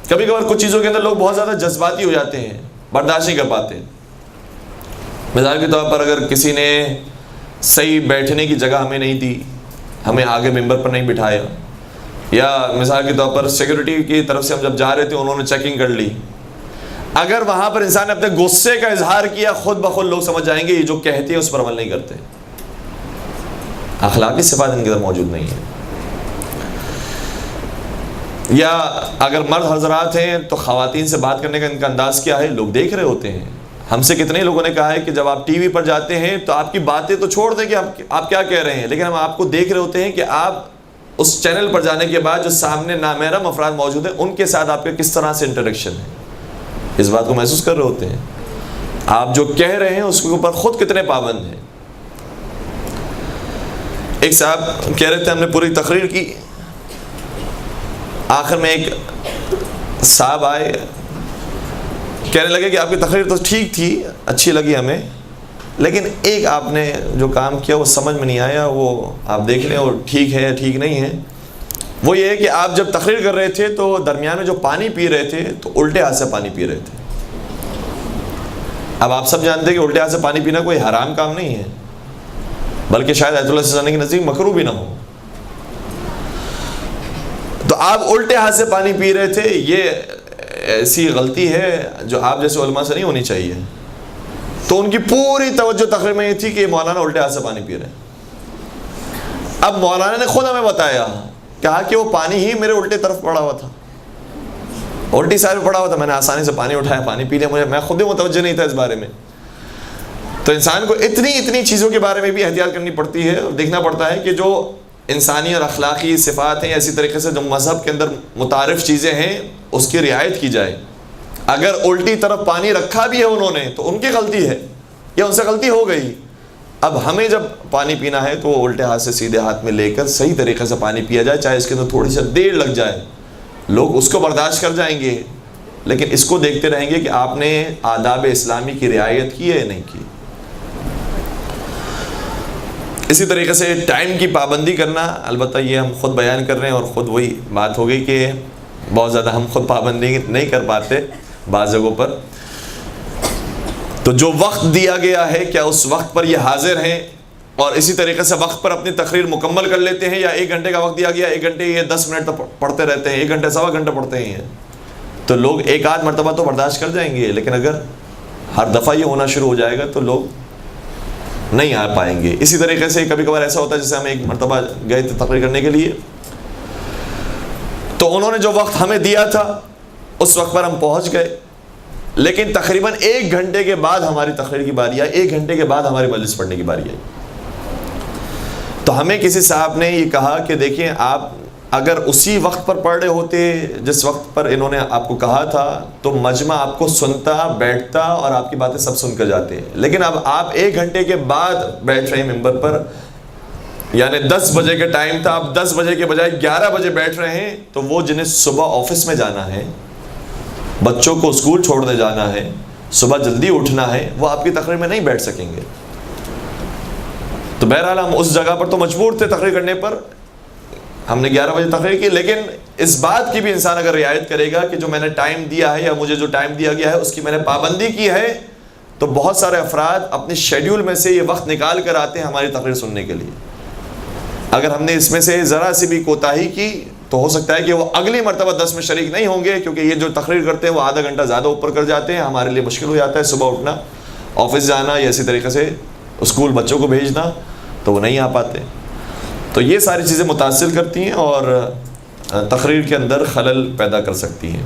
کبھی کبھار کچھ چیزوں کے اندر لوگ بہت زیادہ جذباتی ہو جاتے ہیں، برداشت نہیں کر پاتے. مثال کے طور پر اگر کسی نے صحیح بیٹھنے کی جگہ ہمیں نہیں دی، ہمیں آگے ممبر پر نہیں بٹھایا، یا مثال کے طور پر سیکورٹی کی طرف سے ہم جب جا رہے تھے انہوں نے چیکنگ کر لی، اگر وہاں پر انسان نے اپنے غصے کا اظہار کیا، خود بخود لوگ سمجھ جائیں گے یہ جو کہتے ہیں اس پر عمل نہیں کرتے. اخلاقی صفات ان کے اندر موجود نہیں ہے. یا اگر مرد حضرات ہیں تو خواتین سے بات کرنے کا ان کا انداز کیا ہے، لوگ دیکھ رہے ہوتے ہیں. ہم سے کتنے لوگوں نے کہا ہے کہ جب آپ ٹی وی پر جاتے ہیں تو آپ کی باتیں تو چھوڑ دیں کہ آپ کیا کہہ رہے ہیں، لیکن ہم آپ کو دیکھ رہے ہوتے ہیں کہ آپ اس چینل پر جانے کے بعد جو سامنے نامحرم افراد موجود ہیں ان کے ساتھ آپ کا کس طرح سے انٹریکشن ہے، اس بات کو محسوس کر رہے ہوتے ہیں. آپ جو کہہ رہے ہیں اس کے اوپر خود کتنے پابند ہیں. ایک صاحب کہہ رہے تھے ہم نے پوری تقریر کی، آخر میں ایک صاحب آئے کہنے لگے کہ آپ کی تقریر تو ٹھیک تھی، اچھی لگی ہمیں، لیکن ایک آپ نے جو کام کیا وہ سمجھ میں نہیں آیا، وہ آپ دیکھ لیں وہ ٹھیک ہے ٹھیک نہیں ہے. وہ یہ ہے کہ آپ جب تقریر کر رہے تھے تو درمیان میں جو پانی پی رہے تھے تو الٹے ہاتھ سے پانی پی رہے تھے. اب آپ سب جانتے ہیں کہ الٹے ہاتھ سے پانی پینا کوئی حرام کام نہیں ہے، بلکہ شاید آیت اللہ صلی اللہ علیہ وسلم کے نزدیک مکروہ بھی نہ ہو. تو آپ الٹے ہاتھ سے پانی پی رہے تھے، یہ ایسی غلطی ہے جو آپ جیسے علماء سے نہیں ہونی چاہیے. تو ان کی پوری توجہ تقریر میں یہ تھی کہ مولانا الٹے ہاتھ سے پانی پی رہے ہیں. اب مولانا نے خود ہمیں بتایا، کہا کہ وہ پانی ہی میرے الٹے طرف پڑا ہوا تھا، الٹی سائڈ پڑا ہوا تھا، میں نے آسانی سے پانی اٹھایا، پانی پی لیا. میں خود بھی متوجہ نہیں تھا اس بارے میں. تو انسان کو اتنی چیزوں کے بارے میں بھی احتیاط کرنی پڑتی ہے اور دیکھنا پڑتا ہے کہ جو انسانی اور اخلاقی صفات ہیں، اسی طریقے سے جو مذہب کے اندر متعارف چیزیں ہیں اس کی رعایت کی جائے. اگر الٹی طرف پانی رکھا بھی ہے انہوں نے تو ان کی غلطی ہے یا ان سے غلطی ہو گئی. اب ہمیں جب پانی پینا ہے تو وہ الٹے ہاتھ سے سیدھے ہاتھ میں لے کر صحیح طریقے سے پانی پیا جائے، چاہے اس کے اندر تھوڑی سی دیر لگ جائے. لوگ اس کو برداشت کر جائیں گے، لیکن اس کو دیکھتے رہیں گے کہ آپ نے آداب اسلامی کی رعایت کی ہے یا نہیں کی. اسی طریقے سے ٹائم کی پابندی کرنا، البتہ یہ ہم خود بیان کر رہے ہیں اور خود وہی بات ہو گئی کہ بہت زیادہ ہم خود پابندی نہیں کر پاتے بعض جگہوں پر. تو جو وقت دیا گیا ہے کیا اس وقت پر یہ حاضر ہیں اور اسی طریقے سے وقت پر اپنی تقریر مکمل کر لیتے ہیں، یا 1 گھنٹے کا وقت دیا گیا 1 گھنٹے یہ 10 منٹ تک پڑھتے رہتے ہیں، 1 گھنٹے سوا گھنٹہ پڑھتے ہیں. تو لوگ 1 آدھ مرتبہ تو برداشت کر جائیں گے، لیکن اگر ہر دفعہ یہ ہونا شروع ہو جائے گا تو لوگ نہیں آ پائیں گے. اسی طریقے سے کبھی کبھار ایسا ہوتا ہے، جیسے ہم 1 مرتبہ گئے تھے تقریر کرنے کے لیے، تو انہوں نے جو وقت ہمیں دیا تھا اس وقت پر ہم پہنچ گئے، لیکن تقریباً 1 گھنٹے کے بعد ہماری تقریر کی باری آئی، 1 گھنٹے کے بعد ہماری مجلس پڑھنے کی باری آئی. تو ہمیں کسی صاحب نے یہ کہا کہ دیکھیں آپ اگر اسی وقت پر پڑھ رہے ہوتے جس وقت پر انہوں نے آپ کو کہا تھا تو مجمع آپ کو سنتا، بیٹھتا اور آپ کی باتیں سب سن کر جاتے ہیں. لیکن اب آپ 1 گھنٹے کے بعد بیٹھ رہے ہیں ممبر پر، یعنی 10 بجے کا ٹائم تھا، آپ 10 بجے کے بجائے 11 بجے بیٹھ رہے ہیں. تو وہ جنہیں صبح آفس میں جانا ہے، بچوں کو اسکول چھوڑنے جانا ہے، صبح جلدی اٹھنا ہے، وہ آپ کی تقریر میں نہیں بیٹھ سکیں گے. تو بہرحال ہم اس جگہ پر تو مجبور تھے تقریر کرنے پر، ہم نے 11 بجے تقریر کی. لیکن اس بات کی بھی انسان اگر رعایت کرے گا کہ جو میں نے ٹائم دیا ہے یا مجھے جو ٹائم دیا گیا ہے اس کی میں نے پابندی کی ہے، تو بہت سارے افراد اپنے شیڈیول میں سے یہ وقت نکال کر آتے ہیں ہماری تقریر سننے کے لیے. اگر ہم نے اس میں سے ذرا سی بھی کوتاہی کی تو ہو سکتا ہے کہ وہ اگلی مرتبہ 10 میں شریک نہیں ہوں گے، کیونکہ یہ جو تقریر کرتے ہیں وہ آدھا گھنٹہ زیادہ اوپر کر جاتے ہیں. ہمارے لیے مشکل ہو جاتا ہے صبح اٹھنا، آفس جانا یا اسی طریقے سے اسکول بچوں کو بھیجنا، تو وہ نہیں آ پاتے. تو یہ ساری چیزیں متاثر کرتی ہیں اور تقریر کے اندر خلل پیدا کر سکتی ہیں.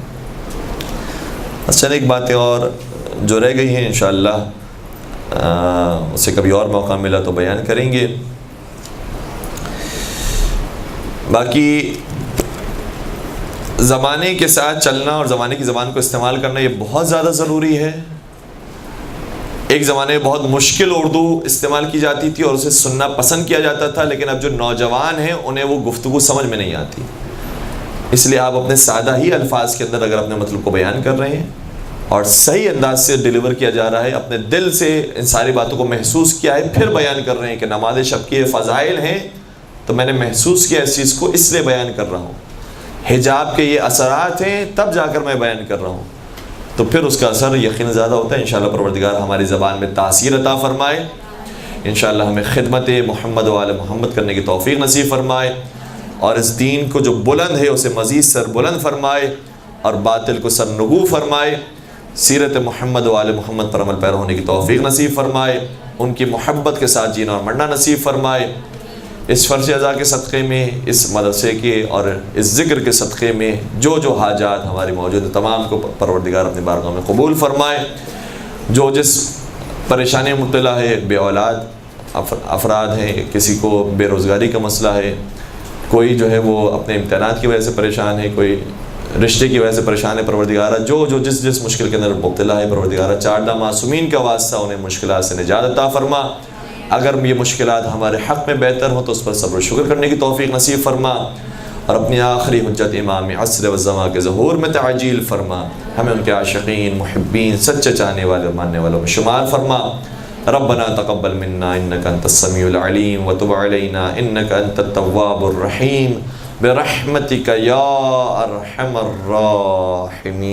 چند ایک باتیں اور جو رہ گئی ہیں انشاءاللہ اسے کبھی اور موقع ملا تو بیان کریں گے. باقی زمانے کے ساتھ چلنا اور زمانے کی زبان کو استعمال کرنا یہ بہت زیادہ ضروری ہے. ایک زمانے میں بہت مشکل اردو استعمال کی جاتی تھی اور اسے سننا پسند کیا جاتا تھا، لیکن اب جو نوجوان ہیں انہیں وہ گفتگو سمجھ میں نہیں آتی. اس لیے آپ اپنے سادہ ہی الفاظ کے اندر اگر اپنے مطلب کو بیان کر رہے ہیں اور صحیح انداز سے ڈیلیور کیا جا رہا ہے، اپنے دل سے ان ساری باتوں کو محسوس کیا ہے، پھر بیان کر رہے ہیں کہ نماز شب کے فضائل ہیں، تو میں نے محسوس کیا اس چیز کو اس لیے بیان کر رہا ہوں. حجاب کے یہ اثرات ہیں تب جا کر میں بیان کر رہا ہوں، تو پھر اس کا اثر یقین زیادہ ہوتا ہے. انشاءاللہ پروردگار ہماری زبان میں تاثیر عطا فرمائے، انشاءاللہ ہمیں خدمت محمد و آل محمد کرنے کی توفیق نصیب فرمائے، اور اس دین کو جو بلند ہے اسے مزید سر بلند فرمائے اور باطل کو سر نگو فرمائے. سیرت محمد و آل محمد پر عمل پیرا ہونے کی توفیق نصیب فرمائے، ان کی محبت کے ساتھ جینا اور مرنا نصیب فرمائے. اس فرض اعضاء کے صدقے میں، اس مدرسے کے اور اس ذکر کے صدقے میں جو جو حاجات ہماری موجود ہیں تمام کو پروردگار اپنی بارگاہ میں قبول فرمائے. جو جس پریشانی میں مبتلا ہے، بے اولاد افراد ہیں، کسی کو بے روزگاری کا مسئلہ ہے، کوئی جو ہے وہ اپنے امتحانات کی وجہ سے پریشان ہے، کوئی رشتے کی وجہ سے پریشان ہے، پروردگارہ جو جس مشکل کے اندر مبتلا ہے، پروردگارہ 4 معصومین کا واسطہ انہیں مشکلات سے نجات عطا فرما. اگر یہ مشکلات ہمارے حق میں بہتر ہوں تو اس پر صبر و شکر کرنے کی توفیق نصیب فرما، اور اپنی آخری حجت امام عصر و زمان کے ظہور میں تعجیل فرما. ہمیں ان کے عاشقین، محبین، سچے چاہنے والے اور ماننے والوں میں شمار فرما. ربنا تقبل منا انك انت السميع العليم وتب علينا انك انت التواب الرحيم برحمتك يا ارحم الراحمين.